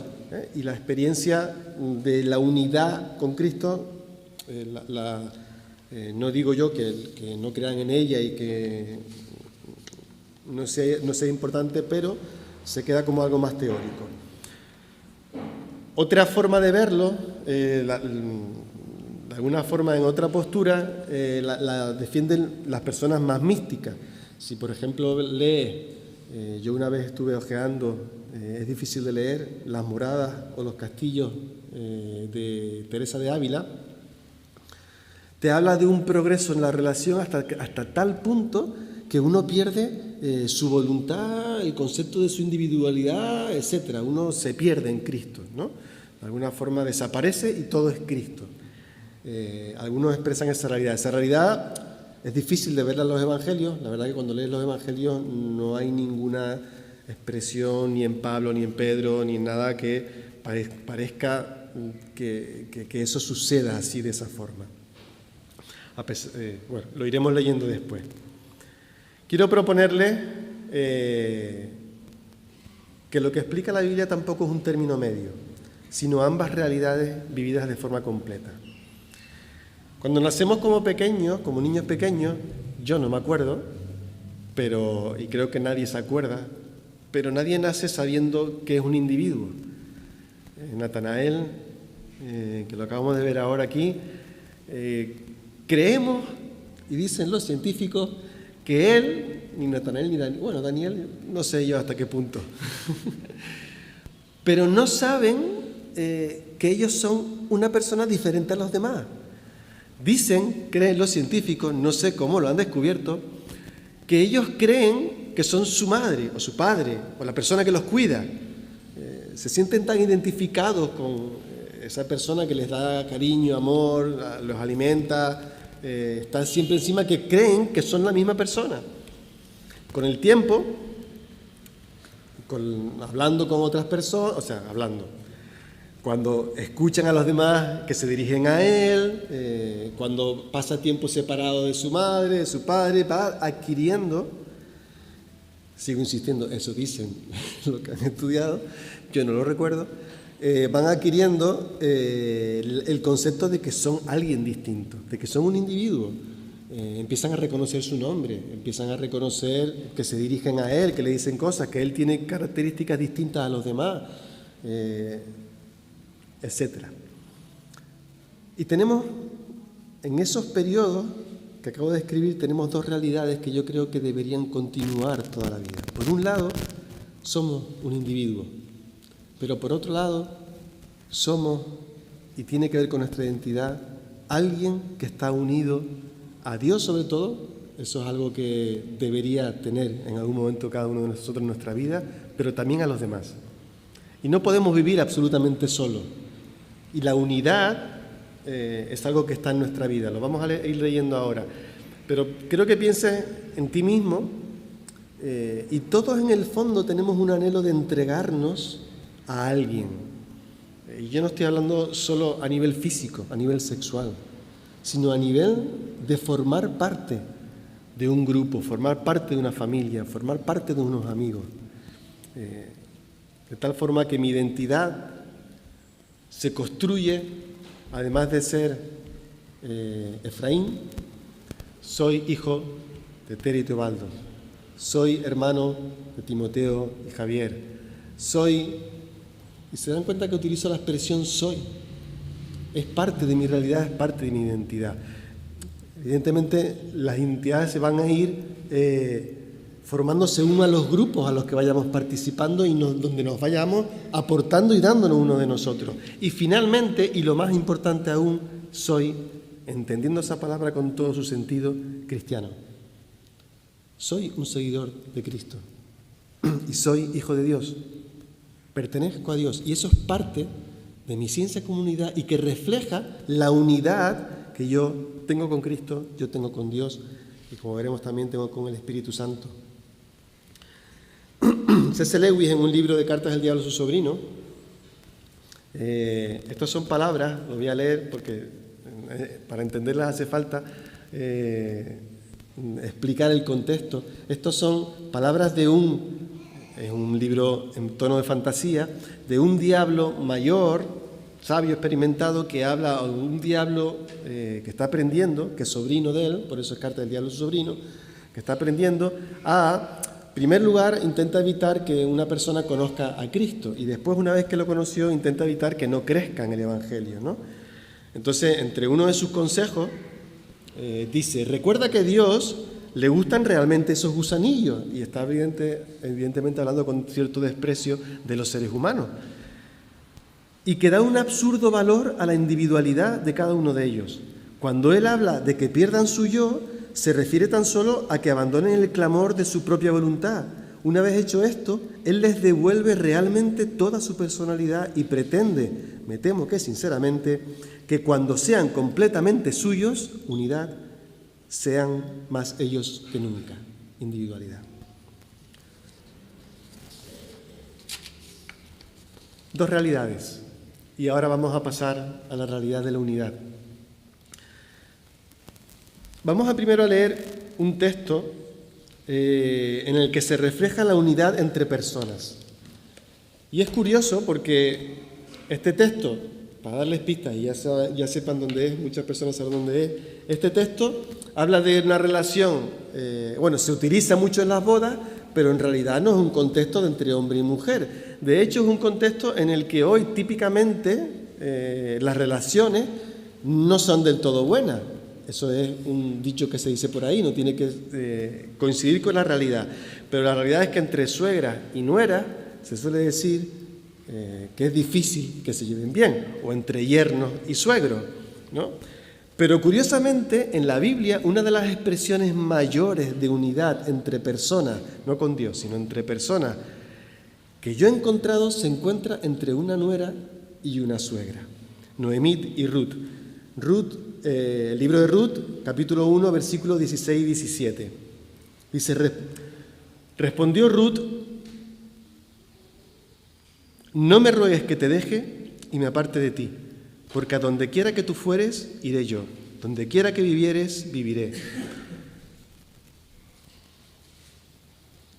C: Y la experiencia de la unidad con Cristo, no digo yo que no crean en ella y que no sea importante, pero se queda como algo más teórico. Otra forma de verlo, de alguna forma, en otra postura, la defienden las personas más místicas. Si, por ejemplo, lees Yo una vez estuve hojeando, es difícil de leer, Las moradas o los castillos de Teresa de Ávila. Te habla de un progreso en la relación hasta tal punto que uno pierde su voluntad, el concepto de su individualidad, etc. Uno se pierde en Cristo, ¿no? De alguna forma desaparece y todo es Cristo. Algunos expresan esa realidad. Esa realidad es difícil de verla en los evangelios. La verdad que cuando lees los evangelios no hay ninguna expresión ni en Pablo, ni en Pedro, ni en nada que parezca que eso suceda así, de esa forma. Bueno, lo iremos leyendo después. Quiero proponerle que lo que explica la Biblia tampoco es un término medio, sino ambas realidades vividas de forma completa. Cuando nacemos como pequeños, como niños pequeños, yo no me acuerdo, y creo que nadie se acuerda, pero nadie nace sabiendo que es un individuo. Natanael, que lo acabamos de ver ahora aquí, creemos, y dicen los científicos, que él, ni Natanael ni Daniel, bueno, Daniel no sé yo hasta qué punto, pero no saben que ellos son una persona diferente a los demás. Dicen, creen los científicos, no sé cómo lo han descubierto, que ellos creen que son su madre o su padre o la persona que los cuida. Se sienten tan identificados con esa persona que les da cariño, amor, los alimenta, están siempre encima, que creen que son la misma persona. Con el tiempo, hablando con otras personas, cuando escuchan a los demás que se dirigen a él, cuando pasa tiempo separado de su madre, de su padre, va adquiriendo, sigo insistiendo, eso dicen lo que han estudiado, yo no lo recuerdo, van adquiriendo el concepto de que son alguien distinto, de que son un individuo. Empiezan a reconocer su nombre, empiezan a reconocer que se dirigen a él, que le dicen cosas, que él tiene características distintas a los demás, etc. Y tenemos, en esos periodos que acabo de describir, tenemos dos realidades que yo creo que deberían continuar toda la vida. Por un lado, somos un individuo, pero por otro lado, somos, y tiene que ver con nuestra identidad, alguien que está unido a Dios sobre todo. Eso es algo que debería tener en algún momento cada uno de nosotros en nuestra vida, pero también a los demás. Y no podemos vivir absolutamente solos. Y la unidad es algo que está en nuestra vida. Lo vamos a ir leyendo ahora. Pero quiero que pienses en ti mismo, y todos en el fondo tenemos un anhelo de entregarnos a alguien. Y yo no estoy hablando solo a nivel físico, a nivel sexual, sino a nivel de formar parte de un grupo, formar parte de una familia, formar parte de unos amigos. De tal forma que mi identidad se construye, además de ser Efraín, soy hijo de Tere y Teobaldo, soy hermano de Timoteo y Javier, y se dan cuenta que utilizo la expresión soy, es parte de mi realidad, es parte de mi identidad. Evidentemente las identidades se van a ir formando según a los grupos a los que vayamos participando y donde nos vayamos aportando y dándonos uno de nosotros. Y finalmente, y lo más importante aún, soy, entendiendo esa palabra con todo su sentido, cristiano. Soy un seguidor de Cristo y soy hijo de Dios. Pertenezco a Dios y eso es parte de mi ciencia comunidad y que refleja la unidad que yo tengo con Cristo, yo tengo con Dios y, como veremos, también tengo con el Espíritu Santo. C.S. Lewis, en un libro de Cartas del Diablo a su sobrino, estas son palabras, lo voy a leer porque para entenderlas hace falta explicar el contexto. Estas son palabras de es un libro en tono de fantasía, de un diablo mayor, sabio, experimentado, que habla a un diablo que está aprendiendo, que es sobrino de él, por eso es Carta del Diablo a su sobrino, que está aprendiendo a, en primer lugar, intenta evitar que una persona conozca a Cristo y después, una vez que lo conoció, intenta evitar que no crezca en el Evangelio, ¿no? Entonces, entre uno de sus consejos, dice: recuerda que Dios le gustan realmente esos gusanillos y está evidentemente hablando con cierto desprecio de los seres humanos. Y que da un absurdo valor a la individualidad de cada uno de ellos. Cuando él habla de que pierdan su yo, se refiere tan solo a que abandonen el clamor de su propia voluntad. Una vez hecho esto, él les devuelve realmente toda su personalidad y pretende, me temo que sinceramente, que cuando sean completamente suyos, unidad, sean más ellos que nunca, individualidad. Dos realidades. Y ahora vamos a pasar a la realidad de la unidad. Vamos a primero a leer un texto en el que se refleja la unidad entre personas. Y es curioso porque este texto, para darles pistas y ya sepan dónde es, muchas personas saben dónde es, este texto habla de una relación, se utiliza mucho en las bodas, pero en realidad no es un contexto de entre hombre y mujer. De hecho, es un contexto en el que hoy típicamente las relaciones no son del todo buenas. Eso es un dicho que se dice por ahí, no tiene que coincidir con la realidad. Pero la realidad es que entre suegra y nuera se suele decir que es difícil que se lleven bien, o entre yernos y suegros, ¿no? Pero curiosamente, en la Biblia, una de las expresiones mayores de unidad entre personas, no con Dios, sino entre personas, que yo he encontrado, se encuentra entre una nuera y una suegra. Noemí y Ruth. El libro de Ruth, capítulo 1, versículos 16 y 17. Dice, respondió Ruth, no me ruegues que te deje y me aparte de ti, porque a donde quiera que tú fueres, iré yo. Donde quiera que vivieres, viviré.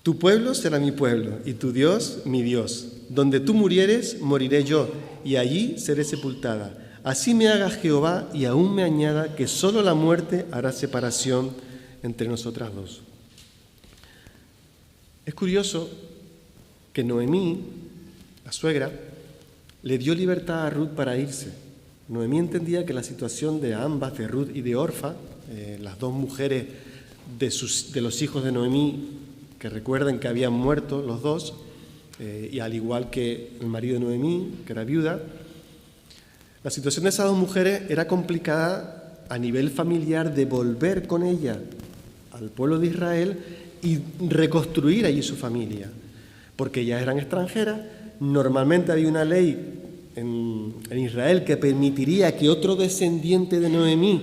C: Tu pueblo será mi pueblo, y tu Dios, mi Dios. Donde tú murieres, moriré yo, y allí seré sepultada. Así me haga Jehová, y aún me añada, que solo la muerte hará separación entre nosotras dos. Es curioso que Noemí, la suegra, le dio libertad a Ruth para irse. Noemí entendía que la situación de ambas, de Ruth y de Orfa, las dos mujeres de los hijos de Noemí, que recuerden que habían muerto los dos, y al igual que el marido de Noemí, que era viuda, la situación de esas dos mujeres era complicada a nivel familiar de volver con ella al pueblo de Israel y reconstruir allí su familia, porque ellas eran extranjeras. Normalmente había una ley en Israel que permitiría que otro descendiente de Noemí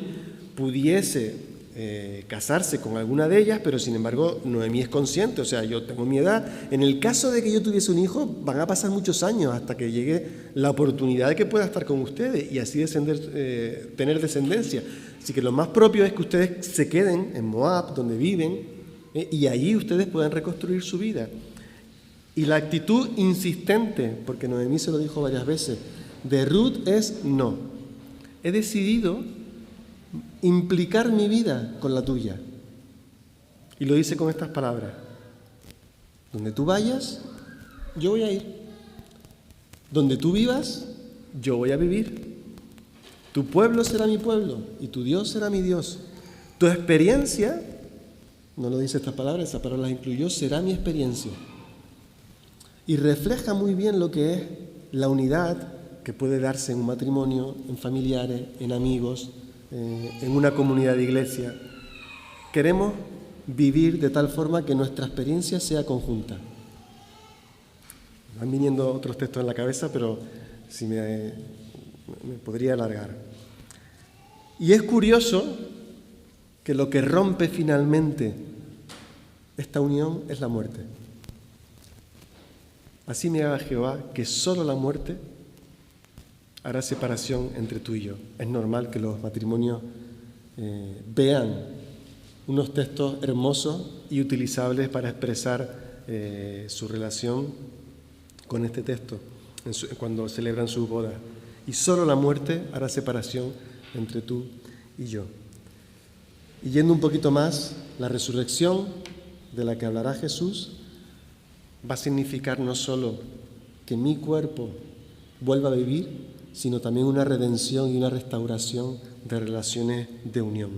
C: pudiese casarse con alguna de ellas, pero sin embargo Noemí es consciente, o sea, yo tengo mi edad, en el caso de que yo tuviese un hijo van a pasar muchos años hasta que llegue la oportunidad de que pueda estar con ustedes y así tener descendencia. Así que lo más propio es que ustedes se queden en Moab, donde viven, y allí ustedes puedan reconstruir su vida. Y la actitud insistente, porque Noemí se lo dijo varias veces, de Ruth es no. He decidido implicar mi vida con la tuya. Y lo dice con estas palabras. Donde tú vayas, yo voy a ir. Donde tú vivas, yo voy a vivir. Tu pueblo será mi pueblo y tu Dios será mi Dios. Tu experiencia, no lo dice estas palabras, esas palabras las incluyó, será mi experiencia. Y refleja muy bien lo que es la unidad que puede darse en un matrimonio, en familiares, en amigos, en una comunidad de iglesia. Queremos vivir de tal forma que nuestra experiencia sea conjunta. Me van viniendo otros textos en la cabeza, pero si me podría alargar. Y es curioso que lo que rompe finalmente esta unión es la muerte. Así me haga Jehová, que solo la muerte hará separación entre tú y yo. Es normal que los matrimonios vean unos textos hermosos y utilizables para expresar su relación con este texto cuando celebran sus bodas. Y solo la muerte hará separación entre tú y yo. Y yendo un poquito más, la resurrección de la que hablará Jesús va a significar no solo que mi cuerpo vuelva a vivir, sino también una redención y una restauración de relaciones de unión.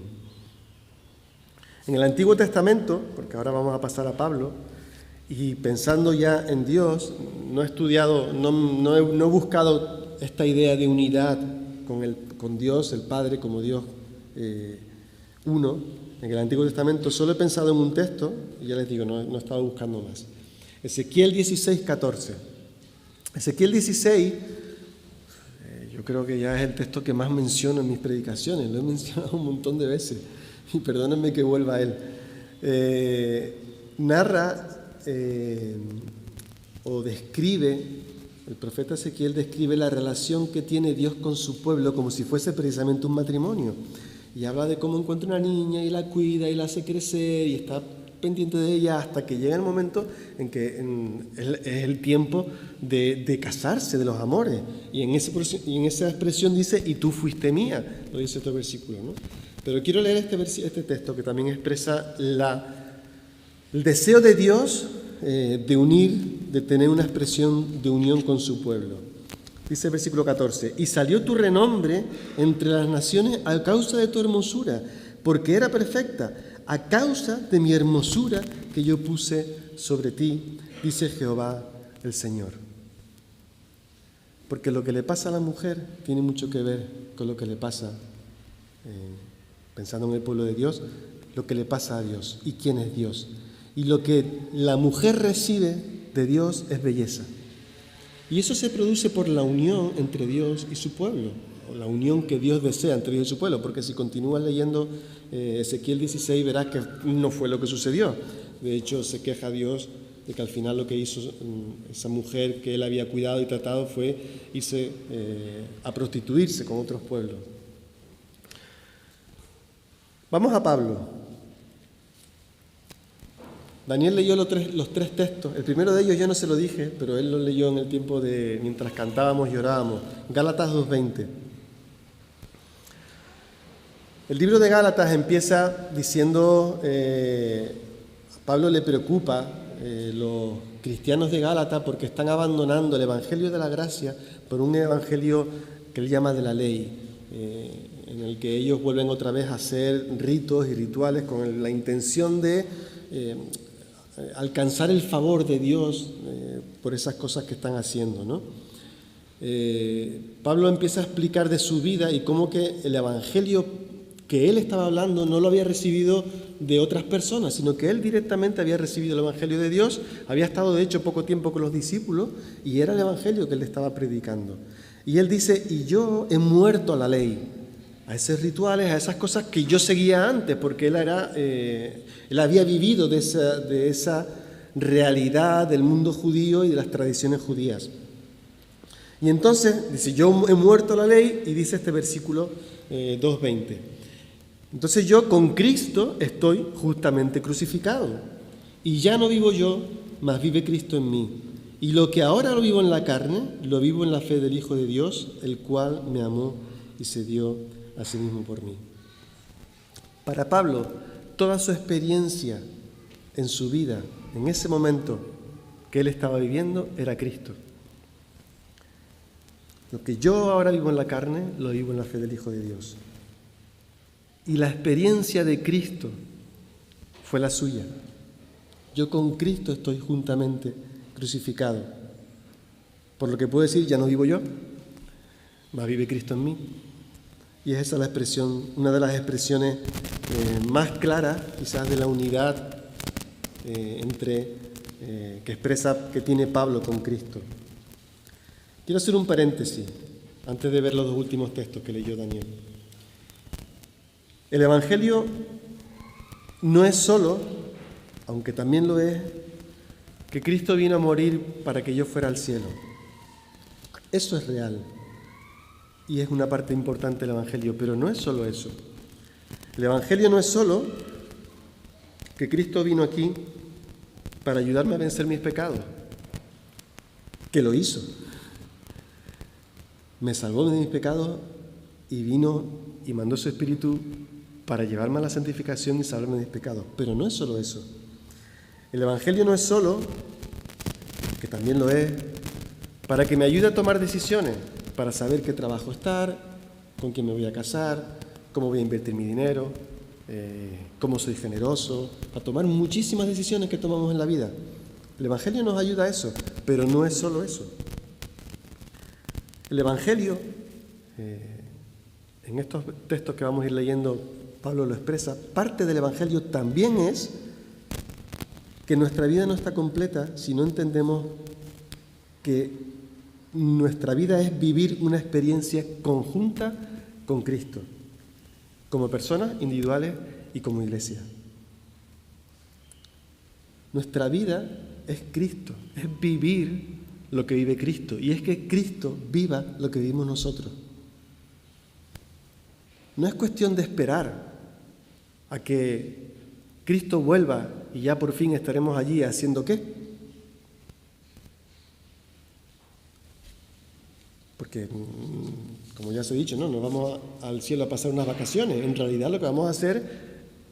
C: En el Antiguo Testamento, porque ahora vamos a pasar a Pablo, y pensando ya en Dios, no he estudiado, no he buscado esta idea de unidad con Dios, el Padre, como Dios uno, en el Antiguo Testamento. Solo he pensado en un texto, y ya les digo, no he estado buscando más. Ezequiel 16, 14. Ezequiel 16, yo creo que ya es el texto que más menciono en mis predicaciones, lo he mencionado un montón de veces, y perdónenme que vuelva a él. Narra o describe, el profeta Ezequiel describe la relación que tiene Dios con su pueblo como si fuese precisamente un matrimonio. Y habla de cómo encuentra una niña y la cuida y la hace crecer y está pendiente de ella hasta que llega el momento en que es el tiempo de casarse, de los amores. Y en esa expresión dice, y tú fuiste mía, lo dice otro versículo, ¿no? Pero quiero leer este texto que también expresa el deseo de Dios de unir, de tener una expresión de unión con su pueblo. Dice el versículo 14, y salió tu renombre entre las naciones a causa de tu hermosura, porque era perfecta, a causa de mi hermosura que yo puse sobre ti, dice Jehová el Señor. Porque lo que le pasa a la mujer tiene mucho que ver con lo que le pasa, pensando en el pueblo de Dios, lo que le pasa a Dios y quién es Dios. Y lo que la mujer recibe de Dios es belleza. Y eso se produce por la unión entre Dios y su pueblo, o la unión que Dios desea entre Dios y su pueblo, porque si continúas leyendo Ezequiel 16 verás que no fue lo que sucedió. De hecho, se queja Dios de que al final lo que hizo esa mujer que él había cuidado y tratado fue irse a prostituirse con otros pueblos. Vamos a Pablo. Daniel leyó los tres textos. El primero de ellos yo no se lo dije, pero él lo leyó en el tiempo de mientras cantábamos y orábamos. Gálatas 2:20. El libro de Gálatas empieza diciendo, a Pablo le preocupa los cristianos de Gálatas porque están abandonando el evangelio de la gracia por un evangelio que él llama de la ley, en el que ellos vuelven otra vez a hacer ritos y rituales con la intención de alcanzar el favor de Dios por esas cosas que están haciendo, ¿no? Pablo empieza a explicar de su vida y cómo que el evangelio que él estaba hablando no lo había recibido de otras personas, sino que él directamente había recibido el evangelio de Dios, había estado de hecho poco tiempo con los discípulos y era el evangelio que él estaba predicando. Y él dice, y yo he muerto a la ley, a esos rituales, a esas cosas que yo seguía antes, porque él había vivido de esa realidad del mundo judío y de las tradiciones judías. Y entonces dice, yo he muerto a la ley, y dice este versículo 2:20. Entonces yo con Cristo estoy justamente crucificado, y ya no vivo yo, mas vive Cristo en mí. Y lo que ahora lo vivo en la carne, lo vivo en la fe del Hijo de Dios, el cual me amó y se dio a sí mismo por mí. Para Pablo, toda su experiencia en su vida, en ese momento que él estaba viviendo, era Cristo. Lo que yo ahora vivo en la carne, lo vivo en la fe del Hijo de Dios. Y la experiencia de Cristo fue la suya. Yo con Cristo estoy juntamente crucificado. Por lo que puedo decir, ya no vivo yo, mas vive Cristo en mí. Y es esa la expresión, una de las expresiones más claras, quizás, de la unidad que expresa, que tiene Pablo con Cristo. Quiero hacer un paréntesis antes de ver los dos últimos textos que leyó Daniel. El Evangelio no es solo, aunque también lo es, que Cristo vino a morir para que yo fuera al cielo. Eso es real. Y es una parte importante del Evangelio, pero no es solo eso. El Evangelio no es solo que Cristo vino aquí para ayudarme a vencer mis pecados, que lo hizo. Me salvó de mis pecados y vino y mandó su Espíritu para llevarme a la santificación y salvarme de mis pecados. Pero no es solo eso. El Evangelio no es solo, que también lo es, para que me ayude a tomar decisiones, para saber qué trabajo estar, con quién me voy a casar, cómo voy a invertir mi dinero, cómo soy generoso, a tomar muchísimas decisiones que tomamos en la vida. El Evangelio nos ayuda a eso, pero no es solo eso. El Evangelio, en estos textos que vamos a ir leyendo, Pablo lo expresa, parte del Evangelio también es que nuestra vida no está completa si no entendemos que nuestra vida es vivir una experiencia conjunta con Cristo, como personas individuales y como iglesia. Nuestra vida es Cristo, es vivir lo que vive Cristo, y es que Cristo viva lo que vivimos nosotros. No es cuestión de esperar a que Cristo vuelva y ya por fin estaremos allí haciendo ¿qué? Porque, como ya os he dicho, no vamos al cielo a pasar unas vacaciones. En realidad lo que vamos a hacer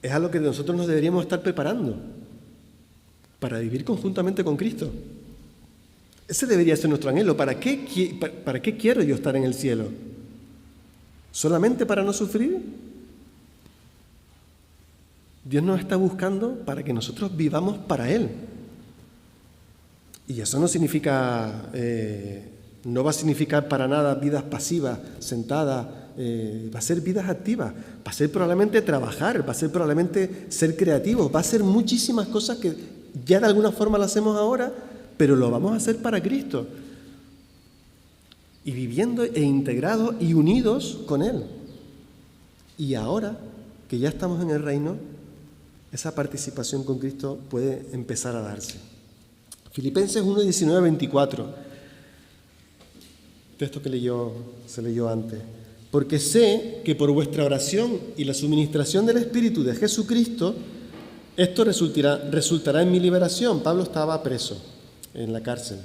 C: es a lo que nosotros nos deberíamos estar preparando para vivir conjuntamente con Cristo. Ese debería ser nuestro anhelo. ¿Para qué quiero yo estar en el cielo? ¿Solamente para no sufrir? Dios nos está buscando para que nosotros vivamos para Él. Y eso no significa, no va a significar para nada vidas pasivas, sentadas, va a ser vidas activas, va a ser probablemente trabajar, va a ser probablemente ser creativos, va a ser muchísimas cosas que ya de alguna forma las hacemos ahora, pero lo vamos a hacer para Cristo. Y viviendo e integrados y unidos con Él. Y ahora que ya estamos en el reino, esa participación con Cristo puede empezar a darse. Filipenses 1, 19, 24. Texto que se leyó antes. Porque sé que por vuestra oración y la suministración del Espíritu de Jesucristo, esto resultará en mi liberación. Pablo estaba preso en la cárcel.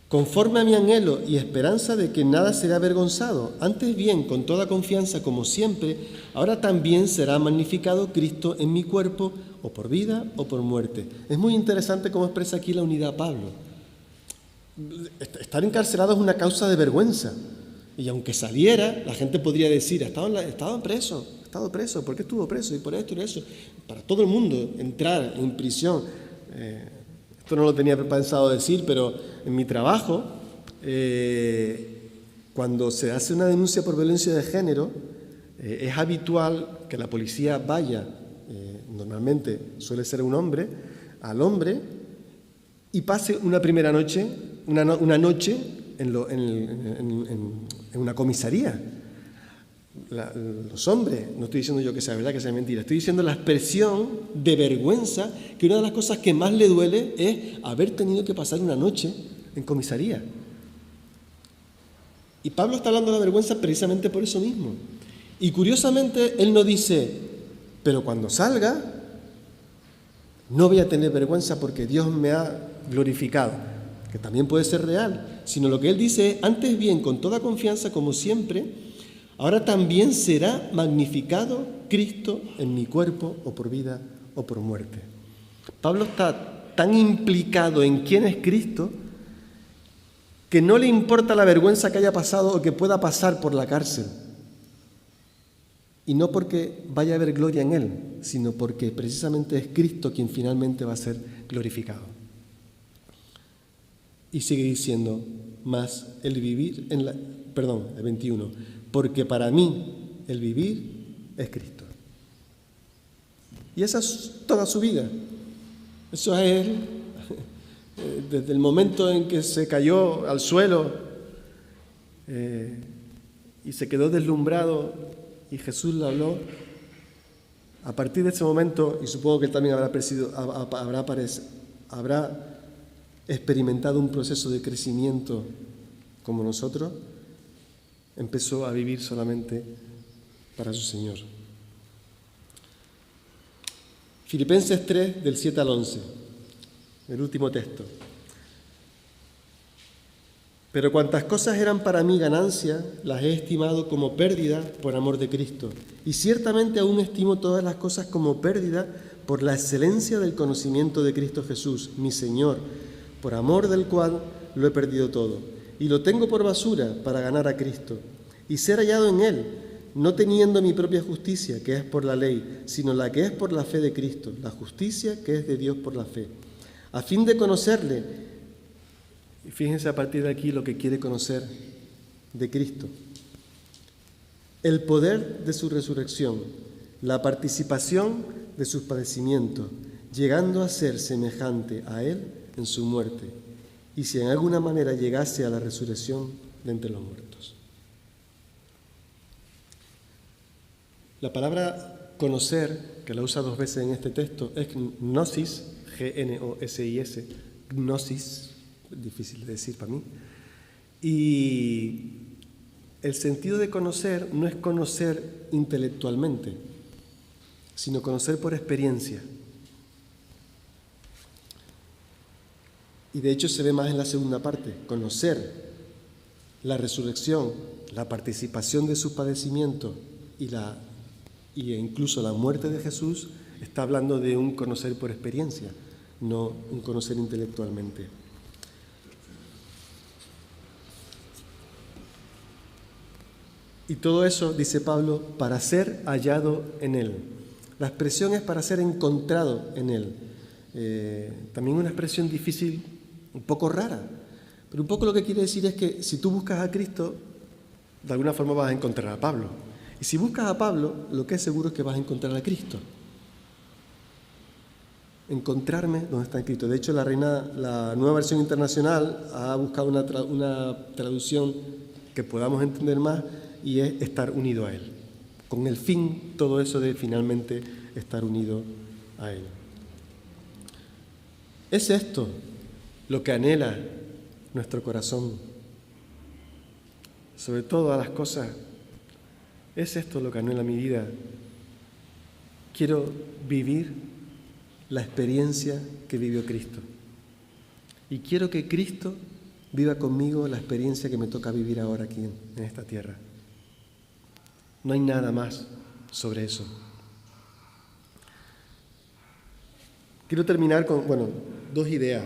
C: Conforme a mi anhelo y esperanza de que nada será avergonzado, antes bien, con toda confianza, como siempre, ahora también será magnificado Cristo en mi cuerpo, o por vida o por muerte. Es muy interesante cómo expresa aquí la unidad Pablo. Estar encarcelado es una causa de vergüenza. Y aunque saliera, la gente podría decir, estaba preso, ¿por qué estuvo preso? Y por esto y eso. Para todo el mundo, entrar en prisión. Esto no lo tenía pensado decir, pero en mi trabajo, cuando se hace una denuncia por violencia de género, es habitual que la policía vaya, normalmente suele ser un hombre, al hombre, y pase una primera noche, una noche en una comisaría. Los hombres, no estoy diciendo yo que sea verdad, que sea mentira, estoy diciendo la expresión de vergüenza, que una de las cosas que más le duele es haber tenido que pasar una noche en comisaría. Y Pablo está hablando de la vergüenza precisamente por eso mismo. Y curiosamente él no dice, pero cuando salga no voy a tener vergüenza porque Dios me ha glorificado, que también puede ser real, sino lo que él dice es, antes bien, con toda confianza como siempre, ahora también será magnificado Cristo en mi cuerpo, o por vida o por muerte. Pablo está tan implicado en quién es Cristo que no le importa la vergüenza que haya pasado o que pueda pasar por la cárcel. Y no porque vaya a haber gloria en él, sino porque precisamente es Cristo quien finalmente va a ser glorificado. Y sigue diciendo, más el vivir el 21, porque para mí el vivir es Cristo. Y esa es toda su vida. Eso es él, desde el momento en que se cayó al suelo y se quedó deslumbrado y Jesús le habló. A partir de ese momento, y supongo que él también habrá experimentado un proceso de crecimiento como nosotros, empezó a vivir solamente para su Señor. Filipenses 3, del 7 al 11, el último texto. Pero cuantas cosas eran para mí ganancia, las he estimado como pérdida por amor de Cristo. Y ciertamente aún estimo todas las cosas como pérdida por la excelencia del conocimiento de Cristo Jesús, mi Señor, por amor del cual lo he perdido todo. Y lo tengo por basura para ganar a Cristo y ser hallado en Él, no teniendo mi propia justicia, que es por la ley, sino la que es por la fe de Cristo, la justicia que es de Dios por la fe, a fin de conocerle. Y fíjense a partir de aquí lo que quiere conocer de Cristo. El poder de su resurrección, la participación de sus padecimientos, llegando a ser semejante a Él en su muerte, y si en alguna manera llegase a la resurrección de entre los muertos. La palabra conocer, que la usa 2 veces en este texto, es gnosis, G-N-O-S-I-S, gnosis, difícil de decir para mí. Y el sentido de conocer no es conocer intelectualmente, sino conocer por experiencia. Y de hecho se ve más en la segunda parte, conocer la resurrección, la participación de sus padecimientos y incluso la muerte de Jesús, está hablando de un conocer por experiencia, no un conocer intelectualmente. Y todo eso, dice Pablo, para ser hallado en Él. La expresión es para ser encontrado en Él. También una expresión difícil, un poco rara, pero un poco lo que quiere decir es que si tú buscas a Cristo, de alguna forma vas a encontrar a Pablo. Y si buscas a Pablo, lo que es seguro es que vas a encontrar a Cristo. Encontrarme donde está Cristo. De hecho, la Nueva Versión Internacional ha buscado una traducción que podamos entender más, y es estar unido a Él. Con el fin, todo eso de finalmente estar unido a Él. ¿Es esto lo que anhela nuestro corazón? Sobre todas las cosas, ¿es esto lo que anhela mi vida? Quiero vivir la experiencia que vivió Cristo. Y quiero que Cristo viva conmigo la experiencia que me toca vivir ahora aquí en esta tierra. No hay nada más sobre eso. Quiero terminar con, 2 ideas.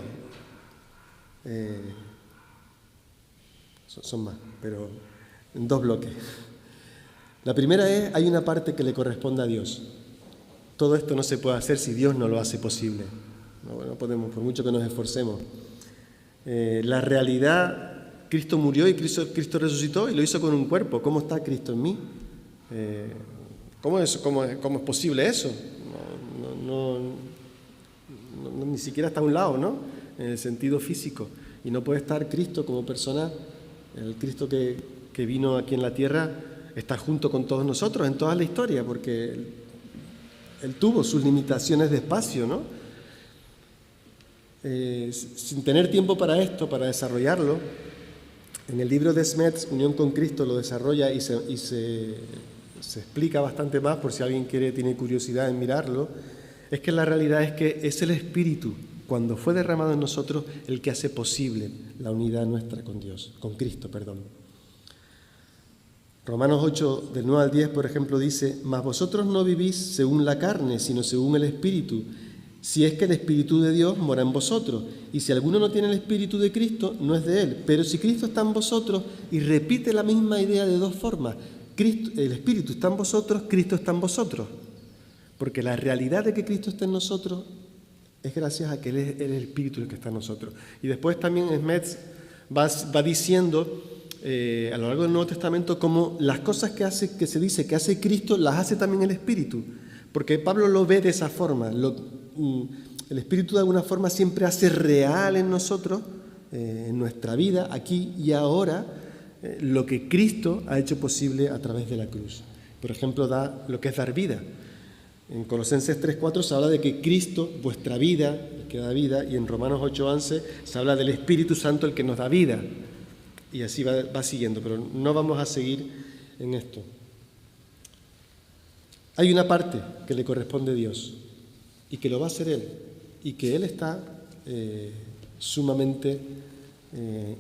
C: Son más, pero en 2 bloques. La primera es, hay una parte que le corresponde a Dios. Todo esto no se puede hacer si Dios no lo hace posible. No podemos, por mucho que nos esforcemos. La realidad, Cristo murió y Cristo resucitó y lo hizo con un cuerpo. ¿Cómo está Cristo en mí? ¿Cómo es posible eso? Ni siquiera está a un lado, ¿no? En el sentido físico. Y no puede estar Cristo como persona, el Cristo que vino aquí en la tierra, está junto con todos nosotros en toda la historia, porque Él tuvo sus limitaciones de espacio, ¿no? Sin tener tiempo para esto, para desarrollarlo, en el libro de Smets, Unión con Cristo, lo desarrolla y se explica bastante más, por si alguien tiene curiosidad en mirarlo. Es que la realidad es que es el Espíritu, cuando fue derramado en nosotros, el que hace posible la unidad nuestra con Dios, con Cristo, perdón. Romanos 8, del 9 al 10, por ejemplo, dice: mas vosotros no vivís según la carne, sino según el Espíritu, si es que el Espíritu de Dios mora en vosotros. Y si alguno no tiene el Espíritu de Cristo, no es de Él. Pero si Cristo está en vosotros, y repite la misma idea de 2 formas, el Espíritu está en vosotros, Cristo está en vosotros. Porque la realidad de que Cristo está en nosotros es gracias a que Él es el Espíritu el que está en nosotros. Y después también Smets va diciendo a lo largo del Nuevo Testamento cómo las cosas que se dice que hace Cristo, las hace también el Espíritu. Porque Pablo lo ve de esa forma. El Espíritu de alguna forma siempre hace real en nosotros, en nuestra vida, aquí y ahora, lo que Cristo ha hecho posible a través de la cruz. Por ejemplo, da lo que es dar vida. En Colosenses 3:4 se habla de que Cristo, vuestra vida, el que da vida, y en Romanos 8:11 se habla del Espíritu Santo, el que nos da vida. Y así va siguiendo, pero no vamos a seguir en esto. Hay una parte que le corresponde a Dios y que lo va a hacer Él, y que Él está sumamente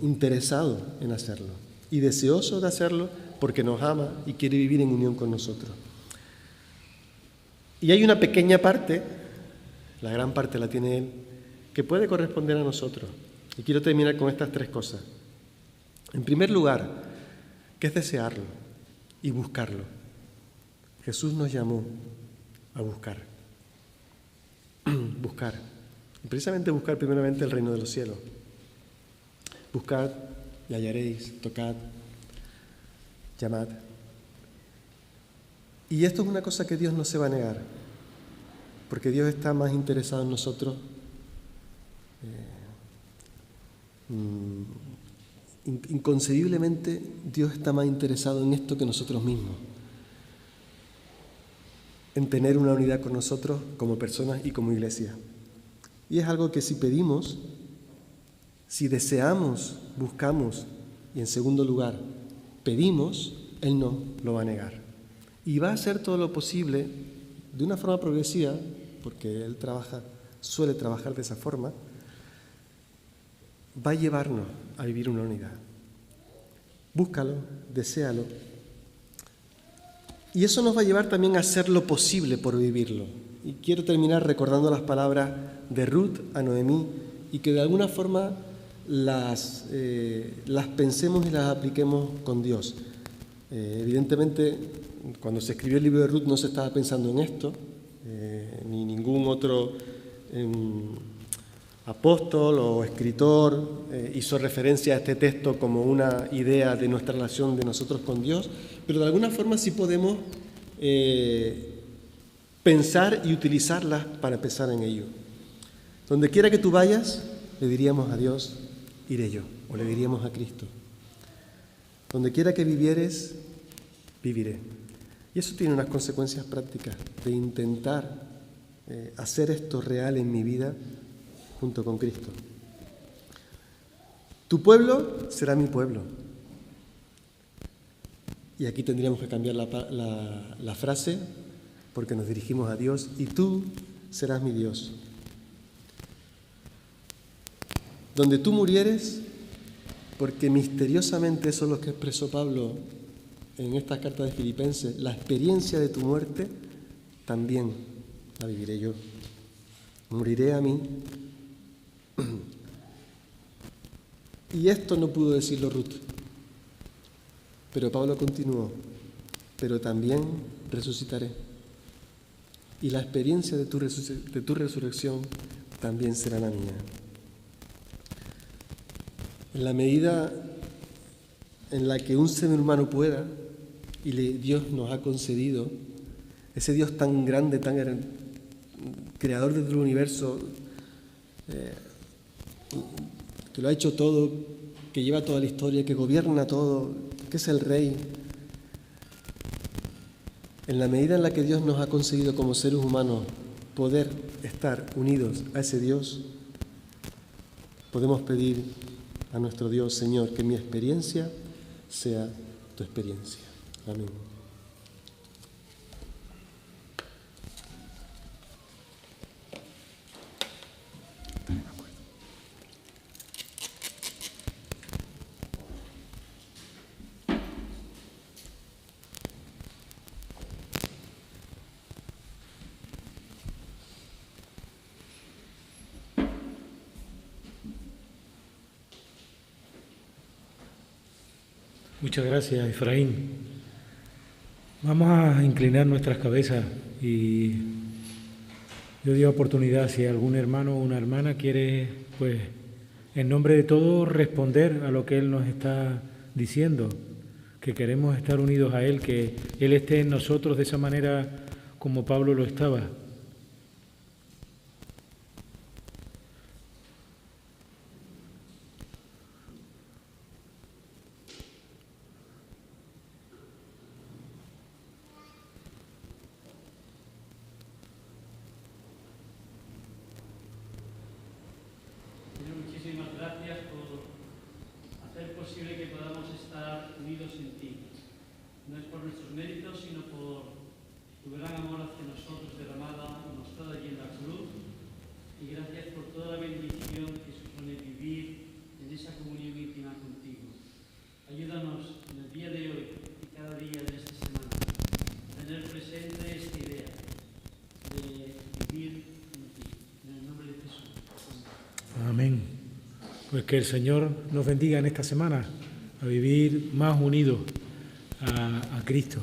C: interesado en hacerlo y deseoso de hacerlo porque nos ama y quiere vivir en unión con nosotros. Y hay una pequeña parte, la gran parte la tiene Él, que puede corresponder a nosotros. Y quiero terminar con estas 3 cosas. En primer lugar, que es desearlo y buscarlo. Jesús nos llamó a buscar. Buscar. Y precisamente buscar primeramente el reino de los cielos. Buscad y hallaréis, tocad, llamad. Y esto es una cosa que Dios no se va a negar, porque Dios está más interesado en nosotros inconcebiblemente. Dios está más interesado en esto que nosotros mismos, en tener una unidad con nosotros como personas y como iglesia. Y es algo que si pedimos, si deseamos, buscamos y en segundo lugar pedimos, Él no lo va a negar. Y va a hacer todo lo posible de una forma progresiva, porque Él suele trabajar de esa forma, va a llevarnos a vivir una unidad. Búscalo, deséalo. Y eso nos va a llevar también a hacer lo posible por vivirlo. Y quiero terminar recordando las palabras de Ruth a Noemí y que de alguna forma las pensemos y las apliquemos con Dios. Evidentemente, cuando se escribió el libro de Ruth no se estaba pensando en esto, ni ningún otro apóstol o escritor hizo referencia a este texto como una idea de nuestra relación de nosotros con Dios, pero de alguna forma sí podemos pensar y utilizarlas para pensar en ello. Donde quiera que tú vayas, le diríamos a Dios, iré yo, o le diríamos a Cristo. Donde quiera que vivieres, viviré. Y eso tiene unas consecuencias prácticas de intentar hacer esto real en mi vida junto con Cristo. Tu pueblo será mi pueblo. Y aquí tendríamos que cambiar la frase, porque nos dirigimos a Dios, y tú serás mi Dios. Donde tú murieres, porque misteriosamente eso es lo que expresó Pablo en esta carta de Filipenses, la experiencia de tu muerte también la viviré yo. Moriré a mí. Y esto no pudo decirlo Ruth, pero Pablo continuó, pero también resucitaré. Y la experiencia de tu resurrección también será la mía. En la medida en la que un ser humano pueda, y Dios nos ha concedido, ese Dios tan grande, tan creador del universo, que lo ha hecho todo, que lleva toda la historia, que gobierna todo, que es el Rey. En la medida en la que Dios nos ha concedido como seres humanos poder estar unidos a ese Dios, podemos pedir a nuestro Dios, Señor, que mi experiencia sea tu experiencia. Amén.
A: Muchas gracias, Efraín. Vamos a inclinar nuestras cabezas y yo doy oportunidad, si algún hermano o una hermana quiere, pues, en nombre de todos, responder a lo que Él nos está diciendo, que queremos estar unidos a Él, que Él esté en nosotros de esa manera como Pablo lo estaba.
D: Muchísimas gracias por hacer posible que podamos estar unidos en ti. No es por nuestros méritos, sino por tu gran amor hacia nosotros derramado y mostrado allí en la cruz. Y gracias por toda la bendición que supone vivir en esa comunión íntima contigo. Ayúdanos en el día de hoy y cada día de esta semana a tener presente esta idea de vivir en ti. En el nombre de Jesús.
A: Amén. Pues que el Señor nos bendiga en esta semana a vivir más unidos a Cristo.